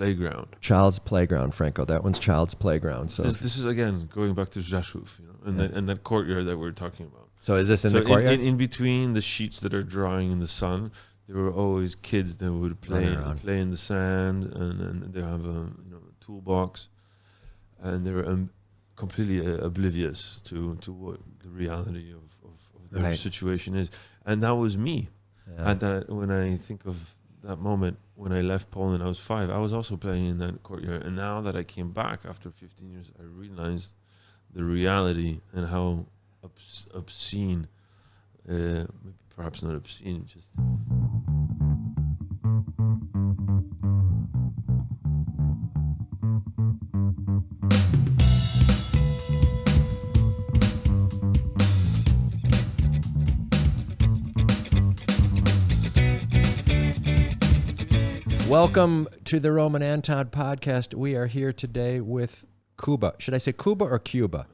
playground. Child's Playground, Franco. That one's Child's Playground. So This is again going back to Rzeszow, and that courtyard that we're talking about. So is this in the courtyard? In between the sheets that are drying in the sun, there were always kids that would play in the sand, and they have a toolbox, and they were completely oblivious to what the reality of their situation is. And that was me. Yeah. And that when I think of that moment when I left Poland, I was 5. I was also playing in that courtyard. And now that I came back after 15 years, I realized the reality and how obscene, perhaps not obscene, just... Welcome to the Roman Anton Podcast. We are here today with Kuba. Should I say Kuba or Cuba?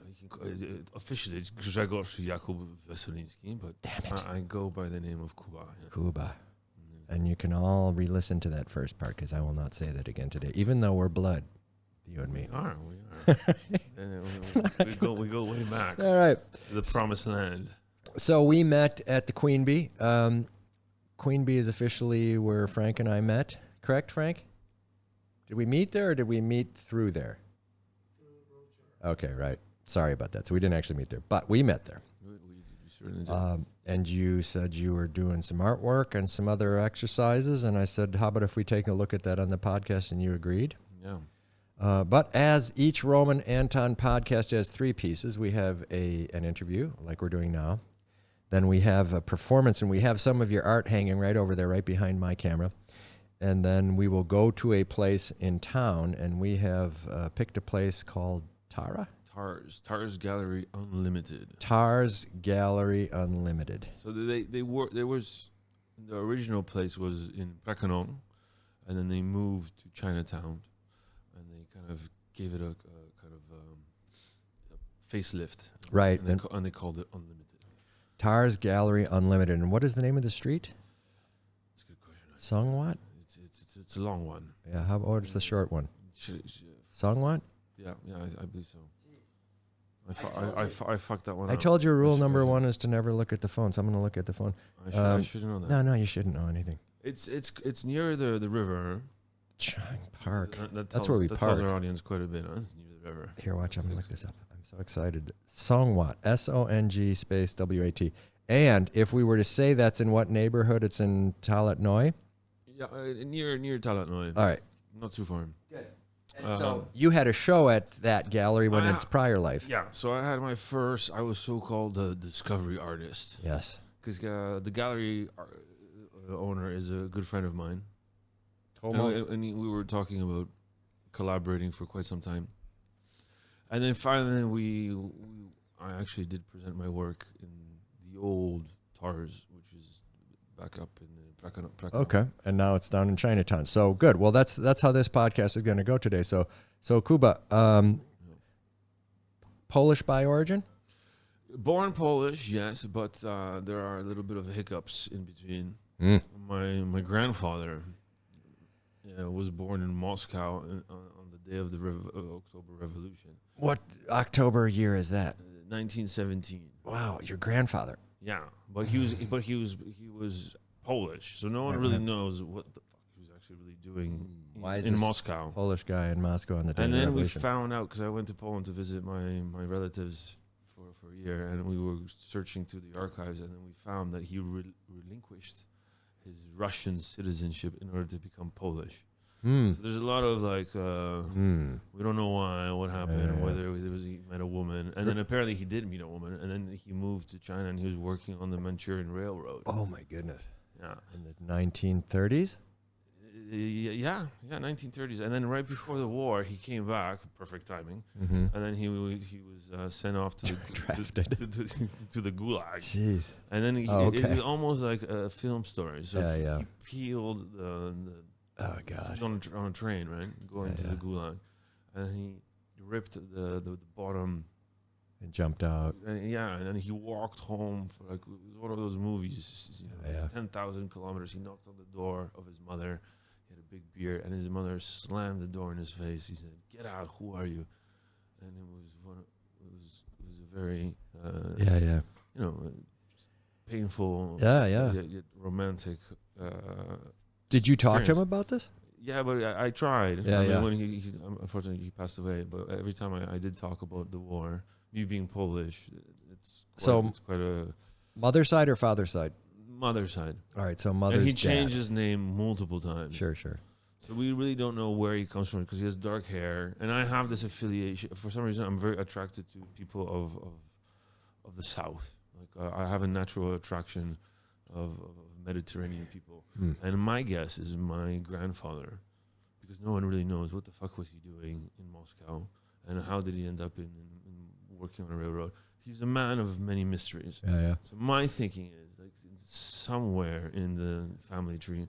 Officially, it's Grzegorz Jakub Weseliński, but damn it. I go by the name of Kuba. Yeah. Kuba. And you can all re-listen to that first part because I will not say that again today, even though we're blood, you and me. We are. we go way back. All right. To the promised land. So we met at the Queen Bee. Queen Bee is officially where Frank and I met. Correct, Frank? Did we meet there or did we meet through there? Okay, right. Sorry about that. So we didn't actually meet there, but we met there. We certainly did. And you said you were doing some artwork and some other exercises, and I said, how about if we take a look at that on the podcast, and you agreed? Yeah. But as each Roman Anton podcast has 3 pieces, we have an interview, like we're doing now. Then we have a performance, and we have some of your art hanging right over there, right behind my camera. And then we will go to a place in town, and we have picked a place called Tars Gallery Unlimited. Tars Gallery Unlimited. So there was the original place was in Bangkok, and then they moved to Chinatown, and they kind of gave it a kind of a facelift. Right. And they called it Unlimited. Tars Gallery Unlimited. And what is the name of the street? That's a good question. Song Wat? It's a long one. Yeah, what's the short one? Song Wat? Yeah, I believe so. I fucked that one up. I told you rule number 1 is to never look at the phone, so I'm going to look at the phone. I should know that. No, you shouldn't know anything. It's near the river. Chang Park. That's where we park. park. That tells our audience quite a bit. Huh? It's near the river. Here, watch. I'm going to look this up. I'm so excited. Song Wat. Song space WAT. And if we were to say that's in what neighborhood, it's in Talat Noi? Yeah, near Talat Noi. All right. Not too far. Good. And so you had a show at that gallery in its prior life. Yeah, so I had I was so-called a discovery artist. Yes. Because the gallery owner is a good friend of mine. And we were talking about collaborating for quite some time. And then finally I actually did present my work in the old Tars, which is back up in the Bangkok. Okay, and now it's down in Chinatown. So good. Well, that's how this podcast is going to go today. So Kuba, Polish by origin? Born Polish, yes, but there are a little bit of hiccups in between. My grandfather was born in Moscow on the day of the October Revolution. What October year is that? 1917. Wow, your grandfather. Yeah, but he was Polish, so no one really knows what the fuck he was actually really doing in Moscow. Polish guy in Moscow on the day of the Revolution. Revolution. We found out, because I went to Poland to visit my relatives for a year, and we were searching through the archives, and then we found that he relinquished his Russian citizenship in order to become Polish. So there's a lot of we don't know why, what happened, whether he met a woman, and then apparently he did meet a woman, and then he moved to China and he was working on the Manchurian Railroad. Oh my goodness! Yeah, in the 1930s. Yeah, 1930s, and then right before the war, he came back, perfect timing, and then he was sent off to to the Gulag. Jeez, and then it was almost like a film story. So he peeled the oh god on a train, right, going to the Gulag, and he ripped the bottom and jumped out. And then he walked home for it was one of those movies, 10,000 kilometers. He knocked on the door of his mother. He had a big beard, and his mother slammed the door in his face. He said, "Get out! Who are you?" And it was a very painful, yet romantic. Did you talk to him experience. about this? Yeah, but I tried. Yeah, yeah. When unfortunately he passed away, but every time I did talk about the war, me being Polish, it's quite a mother's side or father's side? mother's side. All right, so mother's And he dad. changed his name multiple times. Sure. So we really don't know where he comes from because he has dark hair, and I have this affiliation. For some reason, I'm very attracted to people of the South. Like I have a natural attraction of Mediterranean people. And my guess is my grandfather, because no one really knows what the fuck was he doing in Moscow and how did he end up in working on a railroad. He's a man of many mysteries. Yeah. So my thinking is like somewhere in the family tree,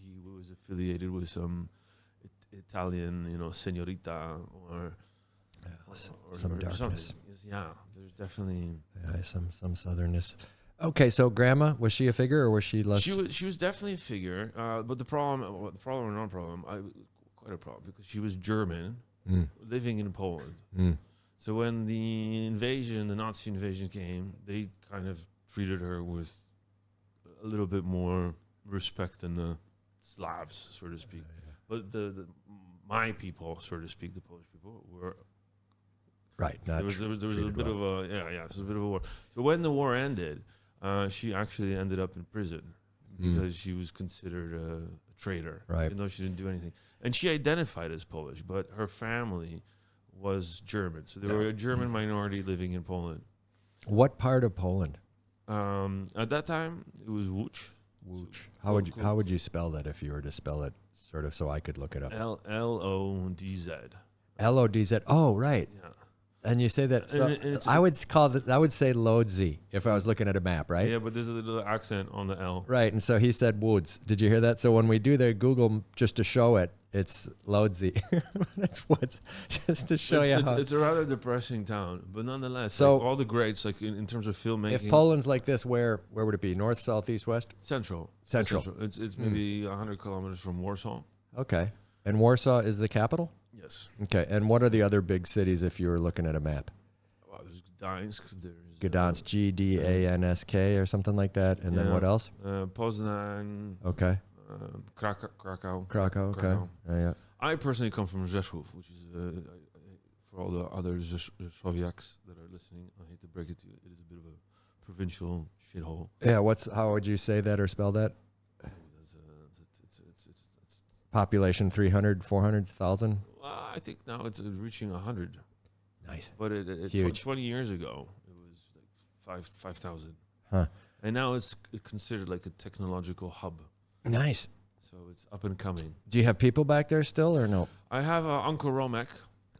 he was affiliated with some Italian, señorita or some darkness. something. Yeah, there's definitely. Yeah, some southernness. Okay, so grandma, was she a figure or was she less? She was definitely a figure, but quite a problem because she was German, living in Poland. So when the Nazi invasion came, they kind of treated her with a little bit more respect than the Slavs, so to speak. But my people, so to speak, the Polish people were. Right. There was a bit of a There's a bit of a war. So when the war ended, she actually ended up in prison because she was considered a traitor, right? Even though she didn't do anything, and she identified as Polish, but her family was German, so they were a German minority living in Poland. What part of Poland? At that time, it was Łódź. How would you spell that if you were to spell it sort of so I could look it up? Lodz. Lodz. Oh, right. Yeah. And you say that. So I would say Lodzi if I was looking at a map, right? Yeah, but there's a little accent on the L. Right, and so he said Woods. Did you hear that? So when we do the Google just to show it, it's Lodzi. That's what's just to show you how. It's a rather depressing town, but nonetheless, so all the greats, like in terms of filmmaking. If Poland's like this, where would it be? North, south, east, west? Central. It's maybe 100 kilometers from Warsaw. Okay, and Warsaw is the capital? Yes. Okay, and what are the other big cities if you were looking at a map? Well, there's Gdańsk. Gdansk, Gdansk or something like that. And then what else? Poznan. Okay. Krakow. Okay. Yeah. I personally come from Rzeszow, which is, for all the other Rzeszowiaks that are listening, I hate to break it to you, it is a bit of a provincial shithole. Yeah, how would you say that or spell that? Population 300, 400,000? I think now it's reaching 100. Nice. But Huge. 20 years ago, it was like 5,000. Huh. And now it's considered like a technological hub. Nice. So it's up and coming. Do you have people back there still or no? I have Uncle Romek.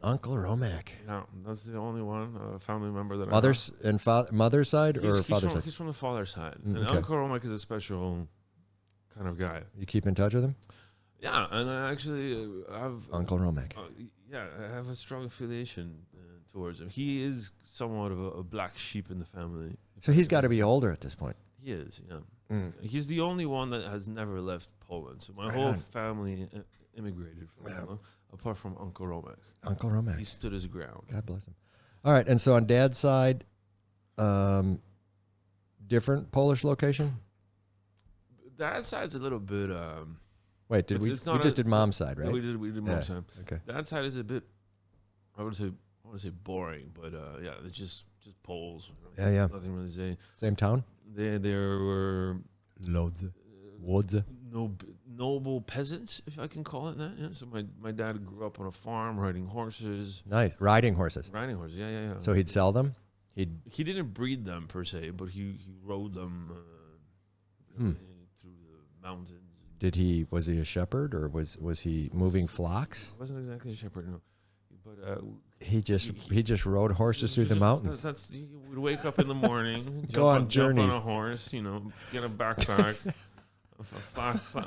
Uncle Romek. Yeah, that's the only one, family member that Mother's I have. and mother's side or father's side? He's from the father's side. And Okay. Uncle Romek is a special kind of guy. You keep in touch with him? Yeah, and I actually have... Uncle Romek. Yeah, I have a strong affiliation towards him. He is somewhat of a black sheep in the family. So he's got to be older at this point. He is, yeah. He's the only one that has never left Poland. So my whole family immigrated from Poland, apart from Uncle Romek. Uncle Romek. He stood his ground. God bless him. All right, and so on Dad's side, different Polish location? Dad's side's a little bit... Wait, we just did Mom's side, right? No, we did Mom's side. Okay. Dad's side is a bit, I want to say boring, but yeah, it's just Poles. Yeah. Nothing really to say. Same town? There were Lodz. Woods. Noble peasants, if I can call it that. Yeah. So my dad grew up on a farm riding horses. Nice. Riding horses. Yeah. So he'd sell them? He didn't breed them per se, but he rode them through the mountains. Was he a shepherd or was he moving flocks? He wasn't exactly a shepherd, no. But he just rode horses through the mountains. He would wake up in the morning, Go on journeys, jump on a horse, get a backpack, a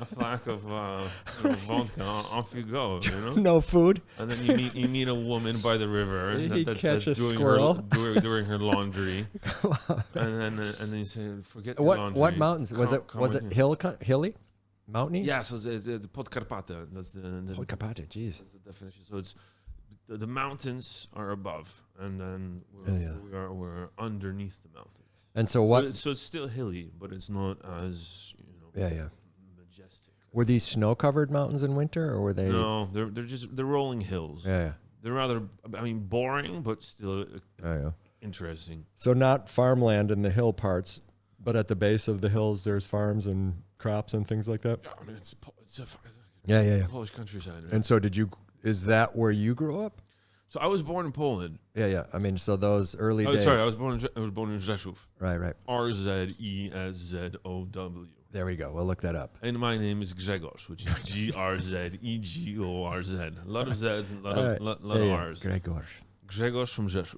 flask of vodka, off you go, No food. And then you meet a woman by the river. That's doing squirrel doing her laundry. and then you say, forget the laundry. What mountains was it? Was it hilly? Mountainy? Yeah, so it's Podkarpaty. That's the Podkarpaty, jeez. That's the definition. So it's the mountains are above, and then we're underneath the mountains. And so what? So it's still hilly, but it's not as majestic. Were these snow-covered mountains in winter, or were they? No, they're rolling hills. Yeah. They're rather, boring, but still interesting. So not farmland in the hill parts, but at the base of the hills, there's farms and crops and things like that. Yeah, it's Polish countryside. Right? And so is that where you grew up? So I was born in Poland. Yeah. So those early days. Sorry, I was born in Rzeszow. Right. RZESZOW. There we go. We'll look that up. And my name is Grzegorz, which is GRZEGORZ. A lot of Z's and a lot of R's. Grzegorz from Rzeszow.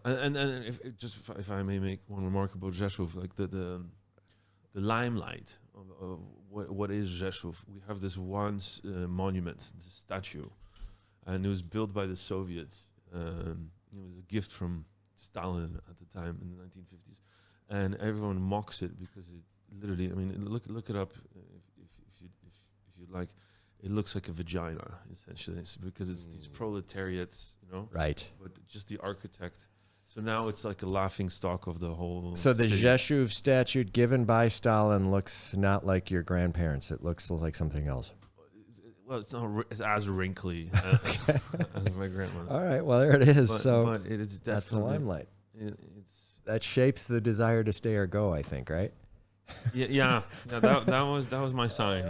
And if I may make one remark about Rzeszow, like the limelight of what is Rzeszow. We have this one monument, this statue, and it was built by the Soviets. It was a gift from Stalin at the time in the 1950s, and everyone mocks it because it literally. Look it up if you'd like. It looks like a vagina, essentially. It's because it's these proletariats, Right. But just the architect. So now it's like a laughing stock of the whole. So the city. Rzeszow statue given by Stalin looks not like your grandparents. It looks like something else. Well, it's not as wrinkly as my grandmother. All right. Well, there it is. But it is definitely. That's the limelight. That It's shapes the desire to stay or go, I think, right? Yeah. That was my sign.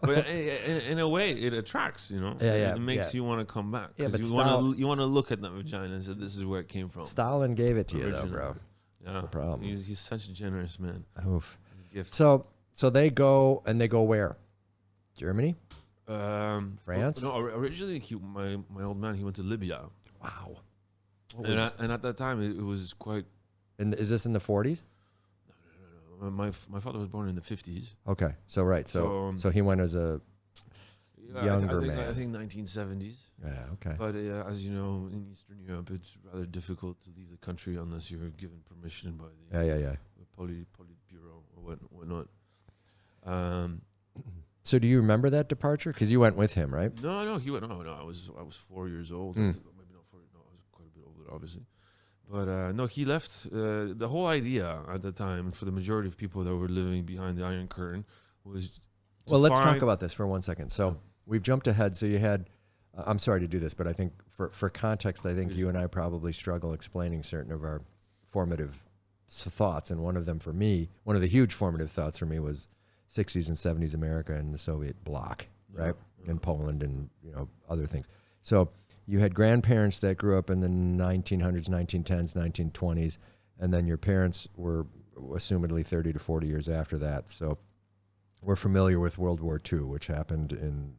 But in a way, it attracts. It makes you want to come back. Yeah, but you want to look at that vagina and say, "This is where it came from." Stalin gave it to you, though, bro. Yeah, that's the problem. He's such a generous man. Oof. Gift. So they go where? Germany? France? No, originally my old man, he went to Libya. Wow. And at that time it was quite. And is this in the 40s? No. My father was born in the 50s. Okay, so he went as a younger man. I think 1970s. Yeah. Okay. But as you know, in Eastern Europe, it's rather difficult to leave the country unless you're given permission by the Politburo or whatnot. So do you remember that departure? Because you went with him, right? No, he went. No, I was 4 years old. Maybe not 4. No, I was quite a bit older, obviously. But no, he left. The whole idea at the time, for the majority of people that were living behind the Iron Curtain, was. Well, let's talk about this for 1 second. So we've jumped ahead. So you had. I'm sorry to do this, but I think for context, I think you and I probably struggle explaining certain of our formative thoughts, and one of them for me, one of the huge formative thoughts for me was 60s and 70s America and the Soviet bloc, right? Yeah. And Poland and other things. So you had grandparents that grew up in the 1900s, 1910s, 1920s, and then your parents were assumedly 30 to 40 years after that. So we're familiar with World War II, which happened in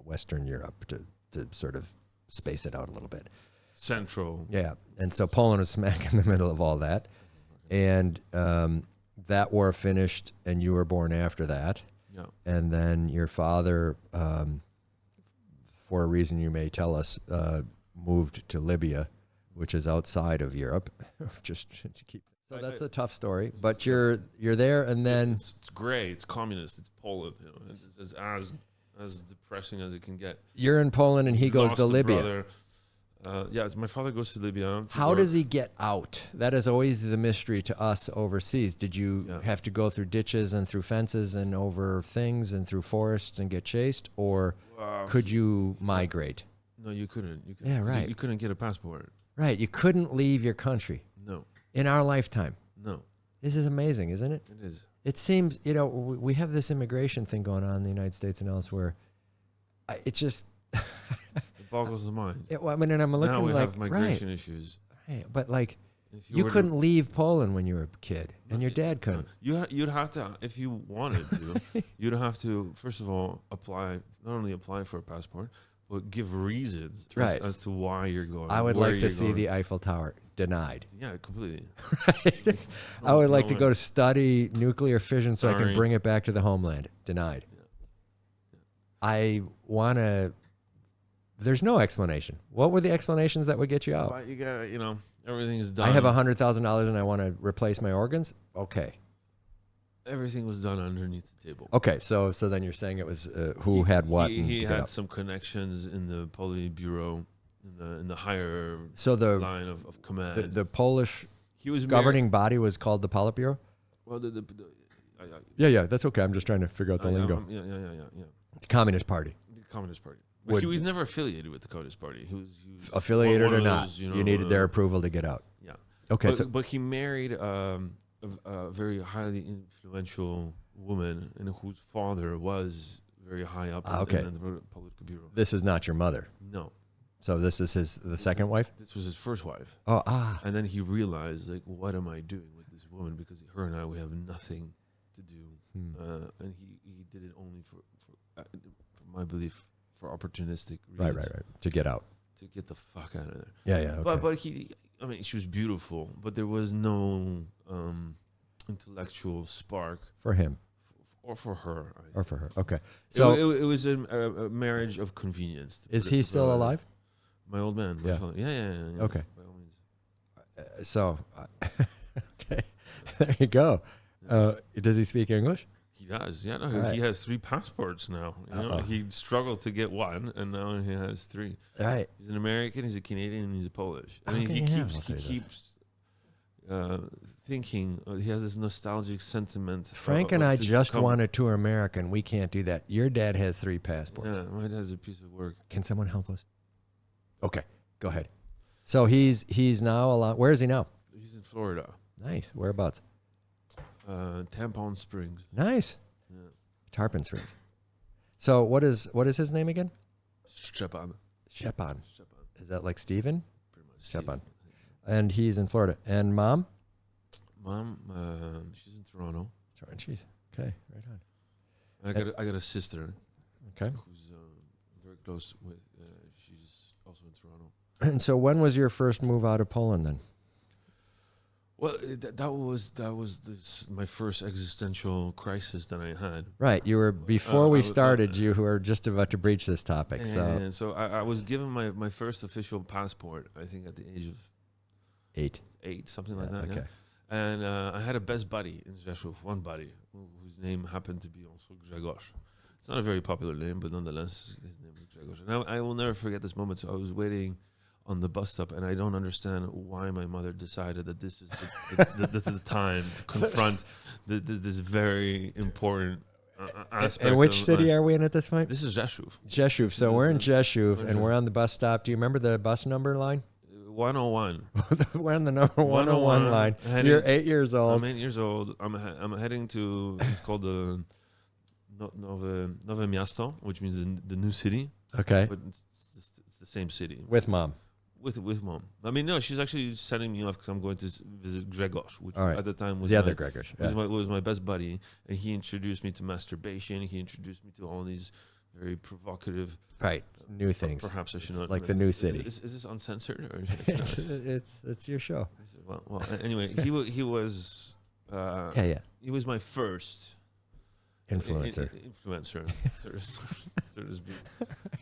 Western Europe, to sort of space it out a little bit. Central. Yeah. And so Poland was smack in the middle of all that. And that war finished, and you were born after that. Yeah. And then your father, for a reason you may tell us, moved to Libya, which is outside of Europe. Just to keep. So that's a tough story. But you're there, and then it's gray. It's communist. It's Poland. It's as depressing as it can get. You're in Poland, and he goes to Libya. My father goes to Libya. How does he get out? That is always the mystery to us overseas. Did you have to go through ditches and through fences and over things and through forests and get chased, or could you migrate? No, you couldn't. Yeah, right. You couldn't get a passport. Right. You couldn't leave your country. No. In our lifetime. No. This is amazing, isn't it? It is. It seems, we have this immigration thing going on in the United States and elsewhere. It just... It boggles the mind. And I'm looking now we like... have migration issues. Right, but you couldn't leave Poland when you were a kid, and your dad couldn't. You'd have to, if you wanted to, you'd have to, first of all, not only apply for a passport, but give reasons as to why you're going. I would like to see the Eiffel Tower. Denied. Yeah, completely. Right. I would like to go to study nuclear fission so I can bring it back to the homeland. Denied. Yeah. I want to... There's no explanation. What were the explanations that would get you out? Well, you got everything is done. I have $100,000 and I want to replace my organs. Okay. Everything was done underneath the table. Okay, so then you're saying it was who had what? He had some connections in the Politburo, in the higher line of command. The Polish he was governing body was called the Politburo? Well, Yeah, that's okay. I'm just trying to figure out the lingo. Yeah. The Communist Party. The Communist Party. But he was never affiliated with the Communist Party. He was affiliated or not. You needed their approval to get out. Yeah. Okay. But he married a very highly influential woman, and whose father was very high up in the Politburo. This is not your mother. No. So this is the second wife? This was his first wife. And then he realized, like, what am I doing with this woman? Because her and I, we have nothing to do. And he did it only for my belief, for opportunistic reasons. Right. To get out. To get the fuck out of there. Yeah. Okay. But she was beautiful, but there was no intellectual spark for him. Or for her. Okay. So it was a marriage of convenience. Is he still alive? My old man. My father. Yeah. Okay. By all means. Okay. There you go. Does he speak English? He does. Yeah. No, he has 3 passports now. He struggled to get one, and now he has 3. Right. He's an American. He's a Canadian, and he's a Polish. I mean, he keeps thinking. He has this nostalgic sentiment. Frank and I just want to tour America, and we can't do that. Your dad has 3 passports. Yeah, my dad's a piece of work. Can someone help us? Okay, go ahead. So he's now where is he now? He's in Florida. Nice. Whereabouts? Tampon Springs. Nice. Yeah. Tarpon Springs. So what is his name again? Szczepan. Is that like Steven? Pretty much. Szczepan. And he's in Florida. And mom? Mom, she's in Toronto. Jeez. Okay, right on. I got a sister. Okay. Who's very close with. She's also in Toronto. And so, when was your first move out of Poland then? Well, that was my first existential crisis that I had. Right. You were before we started. You were just about to breach this topic. So I was given my first official passport. I think at the age of 8, something like that. Okay. Yeah. And I had a best buddy in Rzeszow, one buddy whose name happened to be also Grzegorz. It's not a very popular name, but nonetheless, his name was Grzegorz. And I will never forget this moment. So I was waiting on the bus stop, and I don't understand why my mother decided that this is the time to confront this very important aspect. And which city are we in at this point? This is Rzeszów. Rzeszów. So we're in Rzeszów, and we're on the bus stop. Do you remember the bus number line? 101. We're on the number 101 line. You're 8 years old. I'm 8 years old. I'm heading to, it's called the Nowe Miasto, which means the new city. Okay. But it's the same city. With mom. With mom. I mean, no, she's actually sending me off because I'm going to visit Grzegorz, which at the time was the other Grzegorz. Was my best buddy, and he introduced me to masturbation. He introduced me to all these very provocative, new things. Perhaps I should not. Like the new city. Is this uncensored? Or it's your show. Well. Anyway, he was. He was my first influencer, so to speak.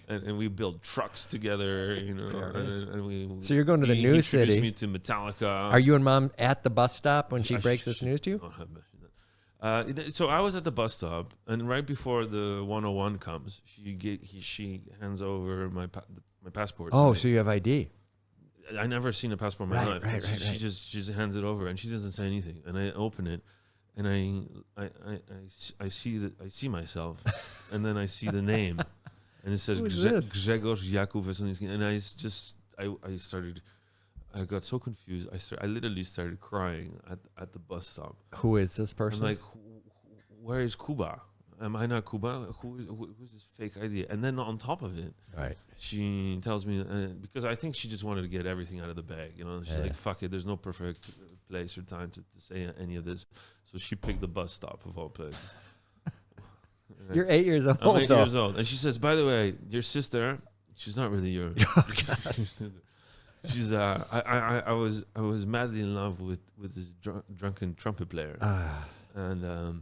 And we built trucks together, and we. So you're going to the new city. He introduced me to Metallica. Are you and mom at the bus stop when she breaks this news to you? I have mentioned that. So I was at the bus stop, and right before the 101 comes, she hands over my passport. Oh, so you have ID. I never seen a passport in my life. Right. She just hands it over, and she doesn't say anything. And I open it, and I see myself, and then I see the name, and it says Grzegorz Jakub Wesolicki, and I got so confused. I literally started crying at the bus stop. Who is this person? I'm like, where is Kuba? Am I not Kuba? Who's this fake ID? And then on top of it, she tells me, because I think she just wanted to get everything out of the bag. She's like, fuck it, there's no perfect place or time to say any of this. So she picked the bus stop of all places. You're 8 years old. I'm 8 years old. And she says, by the way, your sister, she's not really your sister. She's I was madly in love with this drunken trumpet player. And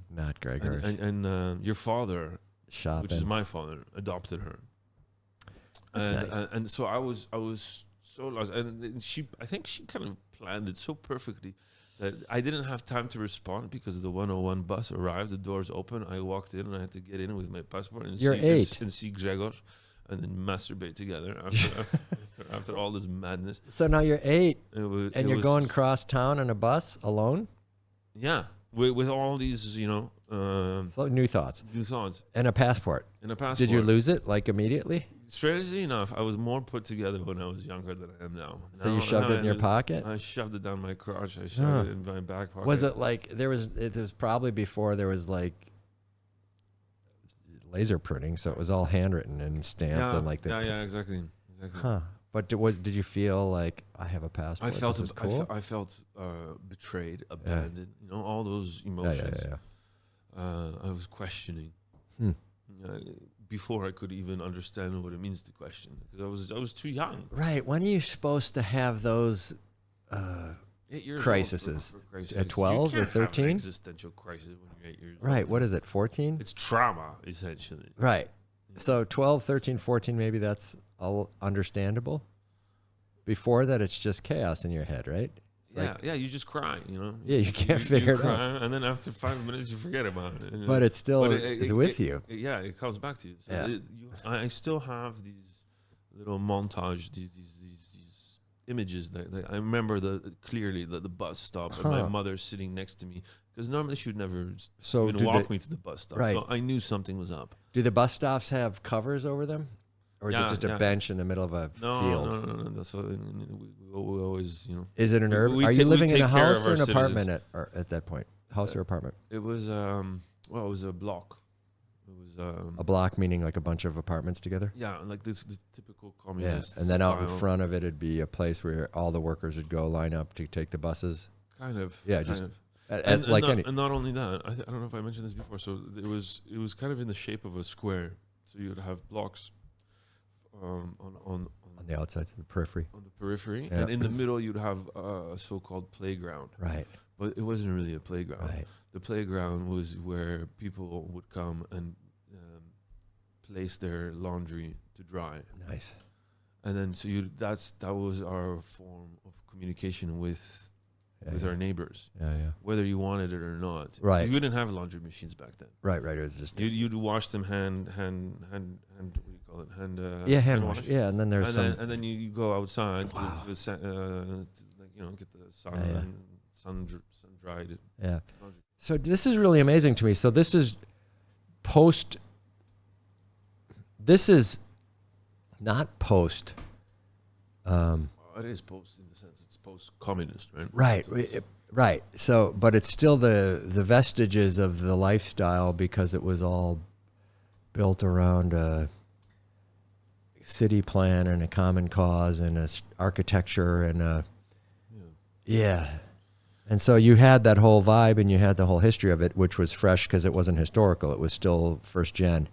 not Gregor. And your father, Shopping. Which is my father, adopted her. That's nice. And so I was so lost. And I think she kind of planned it so perfectly that I didn't have time to respond because the 101 bus arrived. The doors open. I walked in and I had to get in with my passport and You're 8. And see Grzegorz and then masturbate together after all this madness. So now you're 8 and you're going cross town on a bus alone? Yeah. With all these, new thoughts. New thoughts. And a passport. Did you lose it like immediately? Strangely enough, I was more put together when I was younger than I am now. So you shoved it in your pocket? I shoved it down my crotch. I shoved it in my back pocket. Was it like it was probably before there was like laser printing, so it was all handwritten and stamped and like that. Yeah, exactly. Huh. But did you feel like I have a passport? I felt betrayed, abandoned. You know, all those emotions. I was questioning before I could even understand what it means to question, because I was too young. Right. When are you supposed to have those crises? At 12 or 13? Have an existential crisis when you're 8 years old. Right. What is it? 14? It's trauma, essentially. Right. So 12, 13, 14, maybe that's all understandable. Before that, it's just chaos in your head, right? Yeah, you just cry, you know. Yeah, you can't figure it out. And then after 5 minutes, you forget about it. You know? But it still is with you. Yeah, it comes back to you. So I still have these little montage, these images that I remember clearly the bus stop and my mother sitting next to me, because normally she would never even walk me to the bus stop. Right. So I knew something was up. Do the bus stops have covers over them? Or is it just a bench in the middle of a field? No. That's what we always, you know. Is it an urban? Are you living in a house or an apartment at that point? House or apartment? It was it was a block. It was a block, meaning like a bunch of apartments together. Yeah, like this typical communist. Yeah, and then out in front of it'd be a place where all the workers would go line up to take the buses. Kind of. Yeah, and not only that, I don't know if I mentioned this before. So it was kind of in the shape of a square. So you would have blocks. On the outside, the periphery. On the periphery, and in the middle you'd have a so-called playground. Right. But it wasn't really a playground. Right. The playground was where people would come and place their laundry to dry. Nice. And then that was our form of communication with our neighbors. Yeah. Whether you wanted it or not. Right. You didn't have laundry machines back then. Right. It was just you'd wash them hand. What do you call it? Hand wash. Yeah, and then there's and then you go outside to get the sun dried it. Yeah. So this is really amazing to me. So this is post. This is not post. It is post in the sense it's post-communist, right? Right. So, but it's still the vestiges of the lifestyle, because it was all built around a city plan and a common cause and a architecture and And so you had that whole vibe and you had the whole history of it, which was fresh because it wasn't historical. It was still first gen.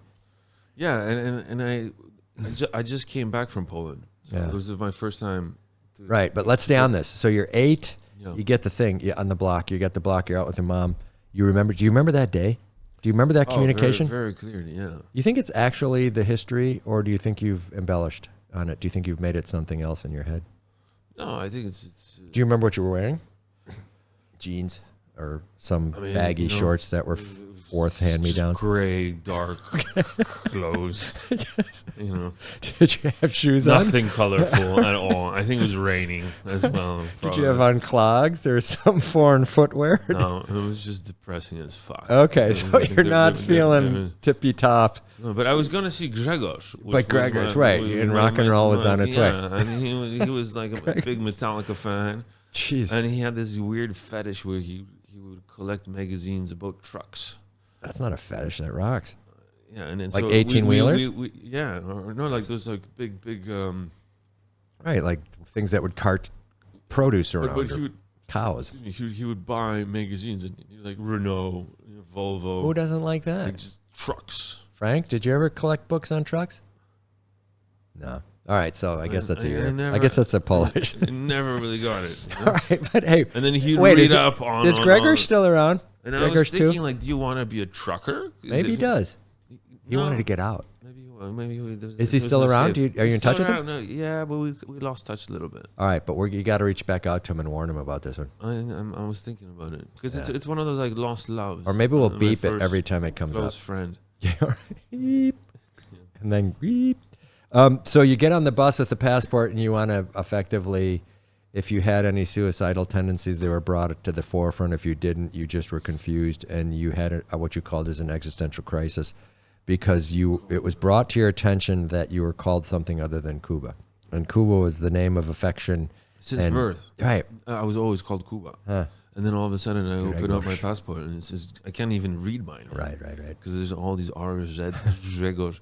Yeah, and I just came back from Poland. So it was my first time. Right, but let's stay on this. So you're 8. Yeah. You get the thing on the block. You get the block. You're out with your mom. Do you remember that day? Do you remember that communication? Very, very clearly, yeah. You think it's actually the history, or do you think you've embellished on it? Do you think you've made it something else in your head? No, I think it's do you remember what you were wearing? Jeans or some baggy shorts that were fourth hand-me-downs? Gray, dark clothes. Did you have shoes on? Nothing colorful at all. I think it was raining as well. Did you have on clogs or some foreign footwear? No, it was just depressing as fuck. Okay, so you're not feeling tippy-top. No, but I was going to see Grzegorz. But Grzegorz, right. And rock and roll was on its way. And he was like a big Metallica fan. Jeez. And he had this weird fetish where he would collect magazines about trucks. That's not a fetish. That rocks. Yeah, and then like 18-wheelers. Or no, like those like big. Right, like things that would cart produce around. But he would, cows. He would buy magazines and like Renault, Volvo. Who doesn't like that? Like just trucks. Frank, did you ever collect books on trucks? No. All right, so I guess that's I guess that's a Polish. I never really got it. All right, but hey, and then he'd read up on. Is Gregor still around? And I was thinking, like, do you want to be a trucker? Maybe he does. He wanted to get out. Maybe. Is he still around? Are you in touch with him? No, yeah, but we lost touch a little bit. All right, but you got to reach back out to him and warn him about this one. I was thinking about it because it's one of those like lost loves. Or maybe we'll beep it every time it comes up. Close friend. Yeah. Beep. And then beep. So you get on the bus with the passport and you want to effectively, if you had any suicidal tendencies, they were brought to the forefront. If you didn't, you just were confused and you had what you called as an existential crisis because it was brought to your attention that you were called something other than Kuba. And Kuba was the name of affection. Since birth. Right. I was always called Kuba. Huh. And then all of a sudden I open up my passport and it says, I can't even read mine. Right. Because there's all these R's, Rzeszow.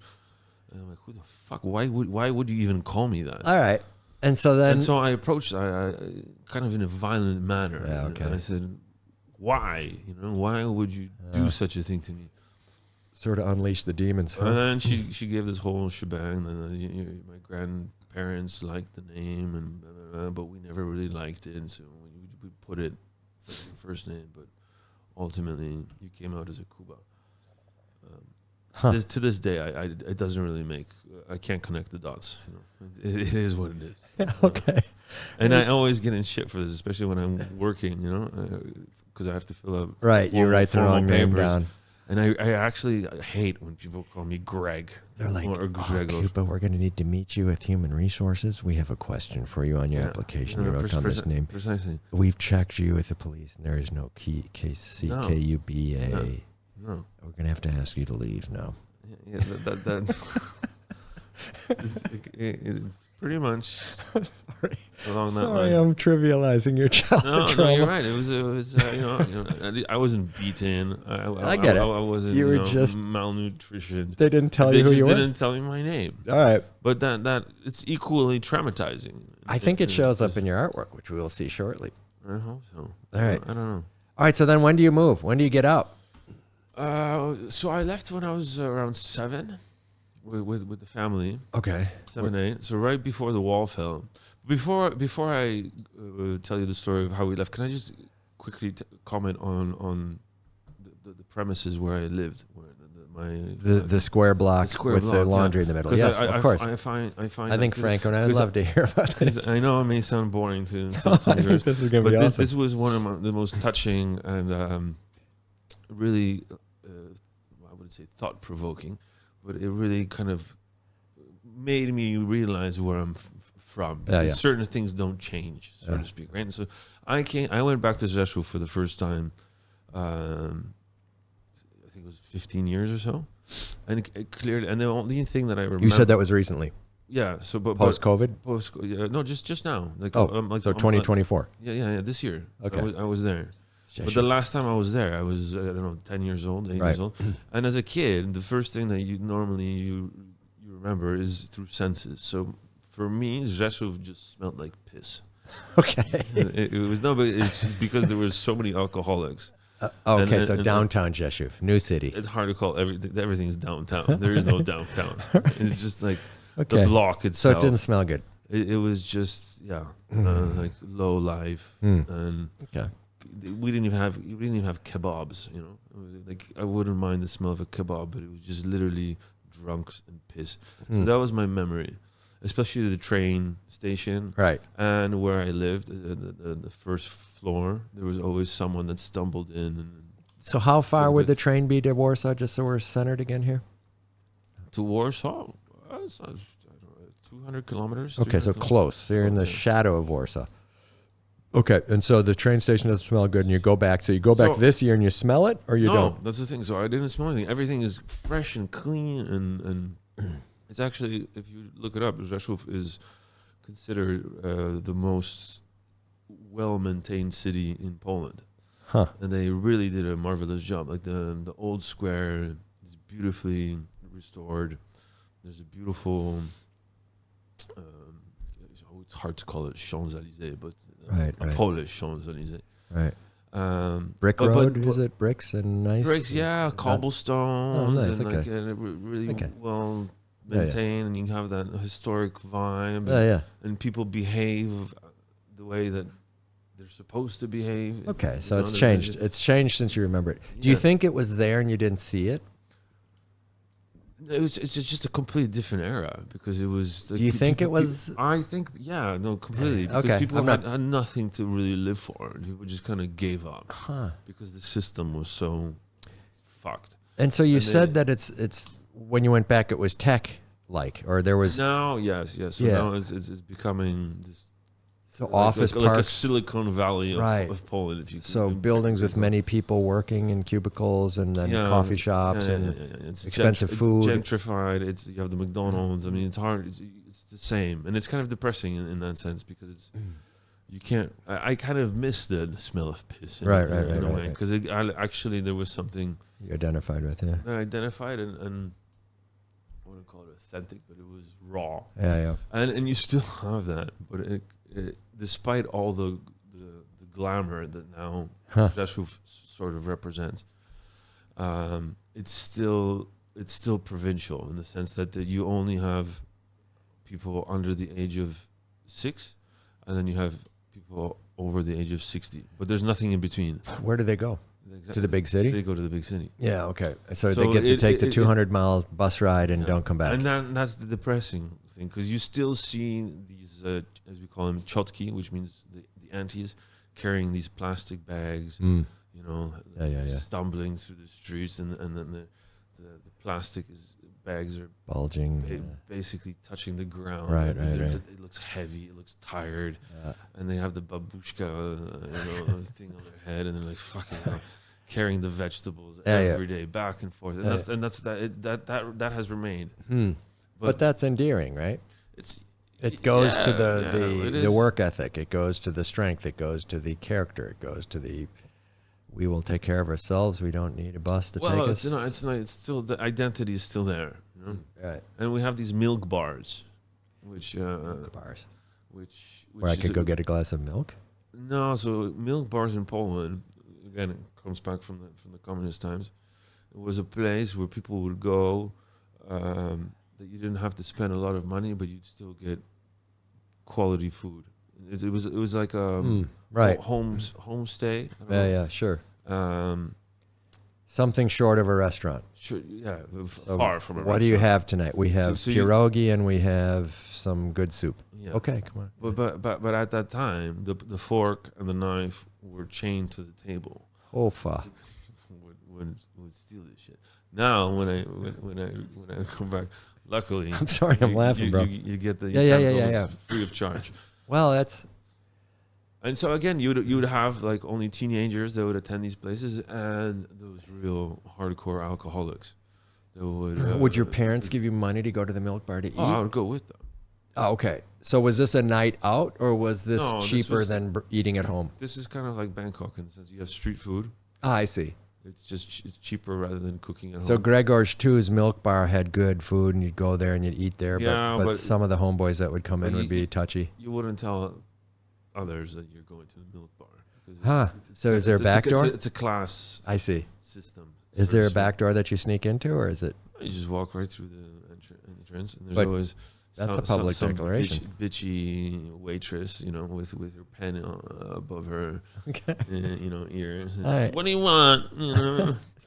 And I'm like, who the fuck? Why would you even call me that? All right. And so I approached I kind of in a violent manner. Yeah, okay. And I said, why? Why would you do such a thing to me? Sort of unleash the demons. Huh? And then she gave this whole shebang. And my grandparents liked the name, but we never really liked it. And so we put it as your first name. But ultimately, you came out as a Kuba. To this day, it doesn't really I can't connect the dots. It is what it is. Okay. And I always get in shit for this, especially when I'm working, because I have to fill out. Right, you write the wrong name down. And I actually hate when people call me Greg. They're like, Kuba, we're going to need to meet you with Human Resources. We have a question for you on your application. You wrote down this name. Precisely. We've checked you with the police, and there is no KCKUBA. No. We're going to have to ask you to leave now. Yeah, that it's pretty much along that line. I'm trivializing your childhood trauma. No, you're right. It was I wasn't beaten. I get it. I wasn't you were just malnutrition. They didn't tell you who you were? They didn't tell me my name. All right. But that it's equally traumatizing. I think it shows up in your artwork, which we will see shortly. I hope so. All right. I don't know. All right, so then when do you move? When do you get out? So I left when I was around 7 with the family. Okay. 7, 8. So right before the wall fell. Before I tell you the story of how we left, can I just quickly comment on the premises where I lived, where the square block with the laundry in the middle? Yes, of course. I think Franco and I'd love to hear about this. I know it may sound boring to some viewers, this is going to be awesome. This was one of the most touching and really, I wouldn't say thought-provoking, but it really kind of made me realize where I'm from. Certain things don't change, so to speak, right? And so I went back to Rzeszow for the first time, I think it was 15 years or so, and it clearly, and the only thing that I remember. You said that was recently. Yeah. So, but post-COVID. No, just now. Like, so 2024. Yeah. This year. Okay. I was there. But the last time I was there, I was 10 years old, 8 years old, and as a kid, the first thing that you remember is through senses. So for me, Rzeszow just smelled like piss. Okay. It was but it's because there was so many alcoholics. So downtown Rzeszow, new city. It's hard to call everything's downtown. There is no downtown. It's just like the block itself. So it didn't smell good. It was just like low life and. Okay. We didn't even have kebabs, It was like I wouldn't mind the smell of a kebab, but it was just literally drunks and piss. So that was my memory, especially the train station, right? And where I lived, the first floor, there was always someone that stumbled in. So how far would the train be to Warsaw? Just so we're centered again here. To Warsaw, it's 200 kilometers. Okay, so close. So you're in the shadow of Warsaw. Okay, and so the train station doesn't smell good, and you go back. So you go back this year and you smell it, or you don't? No, that's the thing. So I didn't smell anything. Everything is fresh and clean, and it's actually, if you look it up, Rzeszów is considered the most well-maintained city in Poland. Huh. And they really did a marvelous job. Like the old square is beautifully restored. There's a beautiful... it's hard to call it Champs-Élysées, but Polish Champs-Élysées. Right. Brick road, is it? Bricks and nice? Bricks, cobblestones. Nice, and okay. And really well maintained, and you have that historic vibe. And people behave the way that they're supposed to behave. Okay, so it's changed. It's changed since you remember it. Do you think it was there and you didn't see it? It's just a completely different era because it was. Do you think it was? I think, yeah, no, completely. Because Okay, people had nothing to really live for. People just kind of gave up because the system was so fucked. And so you said that it's when you went back, it was tech-like, or there was. Now, yes. So now it's becoming this. So office parks, like a Silicon Valley of Poland, if you could. So buildings with many people working in cubicles, and then coffee shops and It's expensive food. Gentrified. You have the McDonald's. I mean, it's hard. It's the same, and it's kind of depressing in that sense because it's you can't. I kind of miss the smell of piss. Right. Because actually there was something you identified with, yeah. I identified and I wouldn't call it authentic, but it was raw. Yeah. And you still have that, but despite all the glamour that now Rzeszow sort of represents, it's still provincial in the sense that you only have people under the age of 6, and then you have people over the age of 60. But there's nothing in between. Where do they go? To the big city? They go to the big city. Yeah, okay. So they get to take the 200-mile bus ride and don't come back. And that's the depressing thing, because you still see these, as we call them, chotki, which means the aunties, carrying these plastic bags, stumbling through the streets, and then the plastic bags are bulging, basically touching the ground. Right. It looks heavy, it looks tired, and they have the babushka, thing on their head, and they're like fucking hell, carrying the vegetables every day back and forth, and that has remained. But that's endearing, right? It goes to the work ethic. It goes to the strength. It goes to the character. It goes to the we will take care of ourselves. We don't need a bus to take us. It's still the identity is still there, you know? Right. And we have these milk bars, which where I could go get a glass of milk. No, so milk bars in Poland, again, it comes back from the communist times. It was a place where people would go that you didn't have to spend a lot of money, but you'd still get quality food. It was like a homestay. Yeah, sure. Something short of a restaurant. Sure, yeah, far from a restaurant. What do you have tonight? We have pierogi and we have some good soup. Yeah. Okay, come on. But at that time, the fork and the knife were chained to the table. Oh, fuck. Would steal this shit. Now when I come back, luckily, I'm sorry, I'm laughing, bro. You get the utensils free of charge. Well, that's. And so again, you would have like only teenagers that would attend these places, and those real hardcore alcoholics. That would your parents give you money to go to the milk bar to eat? I would go with them. Oh, okay. So was this a night out, or was this cheaper than eating at home? This is kind of like Bangkok in the sense you have street food. I see. It's cheaper rather than cooking at home. So Gregor's too's milk bar had good food, and you'd go there and you'd eat there. Yeah, but some of the homeboys that would come in would be touchy. You wouldn't tell others that you're going to the milk bar. So is there a back door? It's a class. I see. System. Is there a back door that you sneak into, or is it? You just walk right through the entrance, and there's always. That's a public declaration. Bitchy waitress, with her pen above her, ears. Right. What do you want?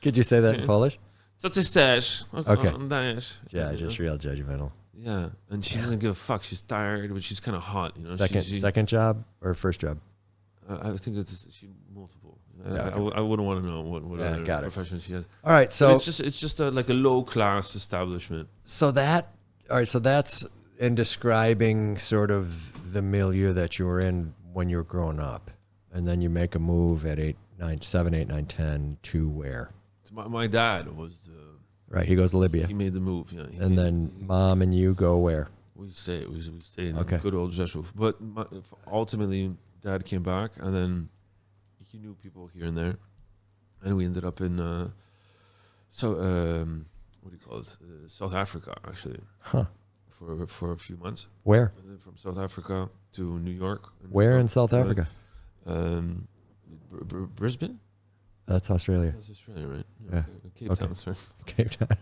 Could you say that in Polish? Co ty chcesz? Okay. Dajesz. Yeah, just real judgmental. Yeah, and she doesn't give a fuck. She's tired, but she's kind of hot. Second job or first job? I think it's multiple. Yeah, okay. I wouldn't want to know what other profession she has. All right, so but it's just like a low class establishment. So that's in describing sort of the milieu that you were in when you were growing up, and then you make a move at 7, 8, 9, 10 to where? My dad was right. He goes to Libya. He made the move, yeah. And then mom and you go where? We stay in good old Rzeszow. But ultimately, Dad came back, and then he knew people here and there, and we ended up in what do you call it? South Africa, actually. Huh. For a few months. Where? And then from South Africa to New York. Where in South Africa? Brisbane. That's Australia. That's Australia, right? Yeah. Cape Town, sorry. Cape Town.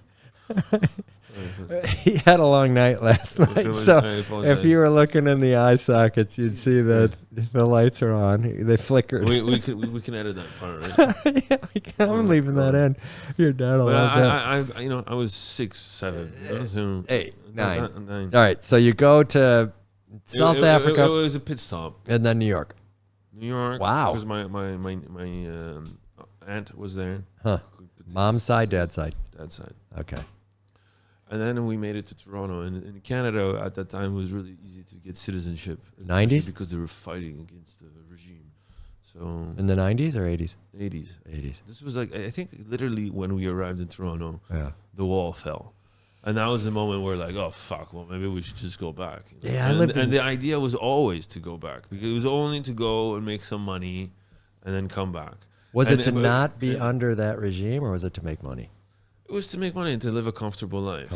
He had a long night last night, so if you were looking in the eye sockets, you'd see that the lights are on. They flickered. We can edit that part, right? Yeah, I'm leaving that in. Your dad will love that. I was 6, 7, 8, 9. All right, so you go to South Africa. It was a pit stop, and then New York. New York. Wow. Because my aunt was there. Huh. Mom's side, dad's side. Dad's side. Okay. And then we made it to Toronto. And in Canada at that time, it was really easy to get citizenship. 90s? Because they were fighting against the regime. So in the 90s or 80s? 80s. 80s. This was like, I think literally when we arrived in Toronto, yeah, the wall fell. And that was the moment where like, oh, fuck, well, maybe we should just go back. You know? Yeah, and the idea was always to go back. Because it was only to go and make some money and then come back. Was it to not be under that regime, or was it to make money? It was to make money and to live a comfortable life.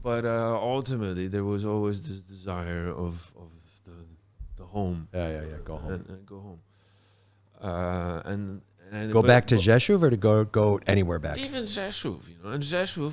But ultimately, there was always this desire of the home. Yeah. Go home. And go home. And go back to Rzeszow, or to go anywhere back? Even Rzeszow, And Rzeszow,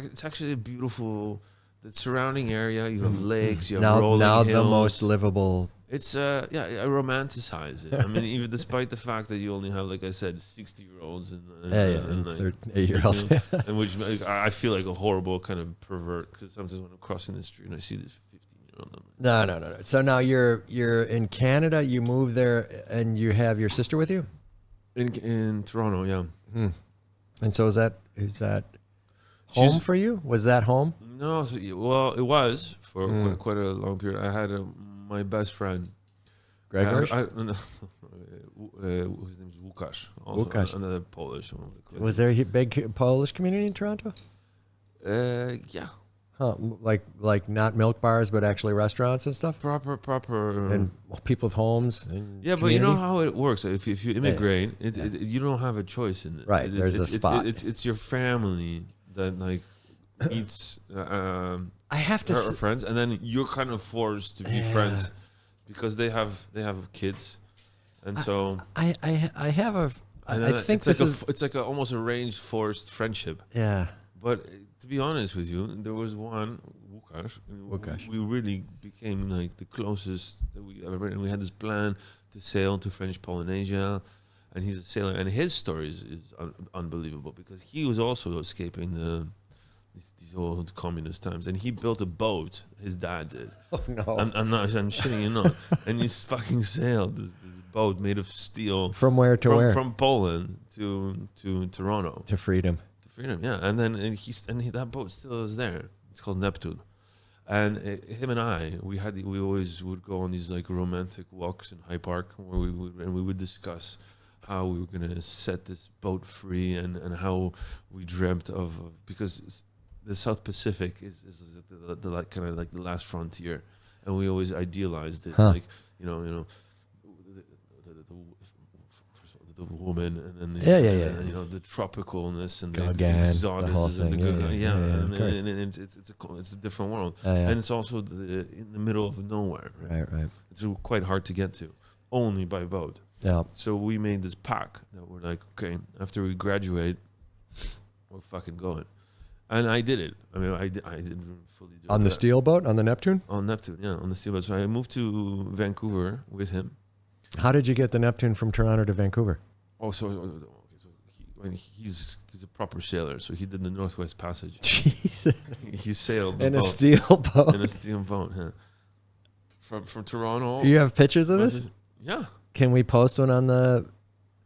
it's actually a beautiful, the surrounding area. You have lakes, you have rolling hills. The most livable. It's I romanticize it. I mean, even despite the fact that you only have, like I said, 60-year-olds and 8-year-olds, and which I feel like a horrible kind of pervert, because sometimes when I'm crossing the street and I see this 15-year-old. No. So now you're in Canada. You moved there, and you have your sister with you. In Toronto, yeah. And so is that home for you? Was that home? No, it was for quite a long period. I had my best friend, Gregor. His name is Łukasz. Also another Polish. Was there a big Polish community in Toronto? Yeah. Huh? Like not milk bars, but actually restaurants and stuff. Proper. And people with homes. Yeah, but you know how it works. If you immigrate, you don't have a choice in it. Right. There's a spot. It's your family that like eats. I have to her friends, and then you're kind of forced to be friends because they have kids, and so I have a. I think it's like a almost arranged forced friendship. Yeah. But to be honest with you, there was one, Łukasz. We really became like the closest that we ever been. And we had this plan to sail to French Polynesia, and he's a sailor. And his story is unbelievable, because he was also escaping these old communist times. And he built a boat, his dad did. Oh, no. I'm shitting you not. And he fucking sailed this boat made of steel. From where to where? From Poland to Toronto. To freedom. Yeah, and then that boat still is there. It's called Neptune, and him and I, we always would go on these like romantic walks in High Park where we would discuss how we were gonna set this boat free and how we dreamt of because the South Pacific is the like kind of like the last frontier, and we always idealized it, like the woman and then the tropicalness and the exoticism, it's a different world, and it's also in the middle of nowhere. Right. It's quite hard to get to, only by boat. Yeah. So we made this pact that we're like, okay, after we graduate, we're fucking going, and I did it. I mean, I didn't fully do it on the steel boat, on the Neptune. On Neptune, yeah, on the steel boat. So I moved to Vancouver with him. How did you get the Neptune from Toronto to Vancouver? He's a proper sailor, so he did the Northwest Passage. Jesus. He sailed in a steel boat. In a steel boat, yeah. From Toronto. You have pictures of this? Yeah. Can we post one on the...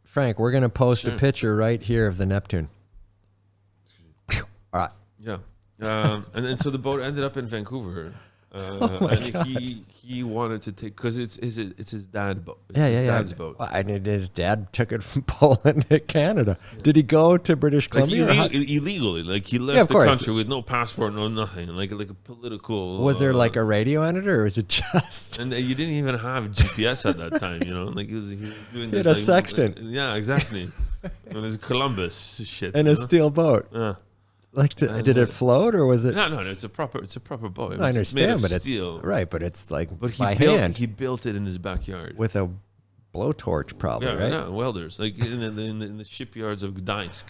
Frank, we're going to post a picture right here of the Neptune. All right. Yeah. And then so the boat ended up in Vancouver. And he wanted to take, because it's his dad's boat. Dad's boat. Well, and his dad took it from Poland to Canada. Yeah. Did he go to British Columbia? Like illegally, like he left the country with no passport, no nothing, like a political. Was there like a radio editor, or was it just? And you didn't even have GPS at that time, like he was doing this. He had a sextant. Yeah, exactly. It was Columbus shit. And a steel boat. Yeah. Like, did it float, or was it? No. It's a proper boat. I understand, but steel. It's right. But it's like hand. He built it in his backyard with a blowtorch, probably. Right? Yeah, welders, like in the shipyards of Gdańsk.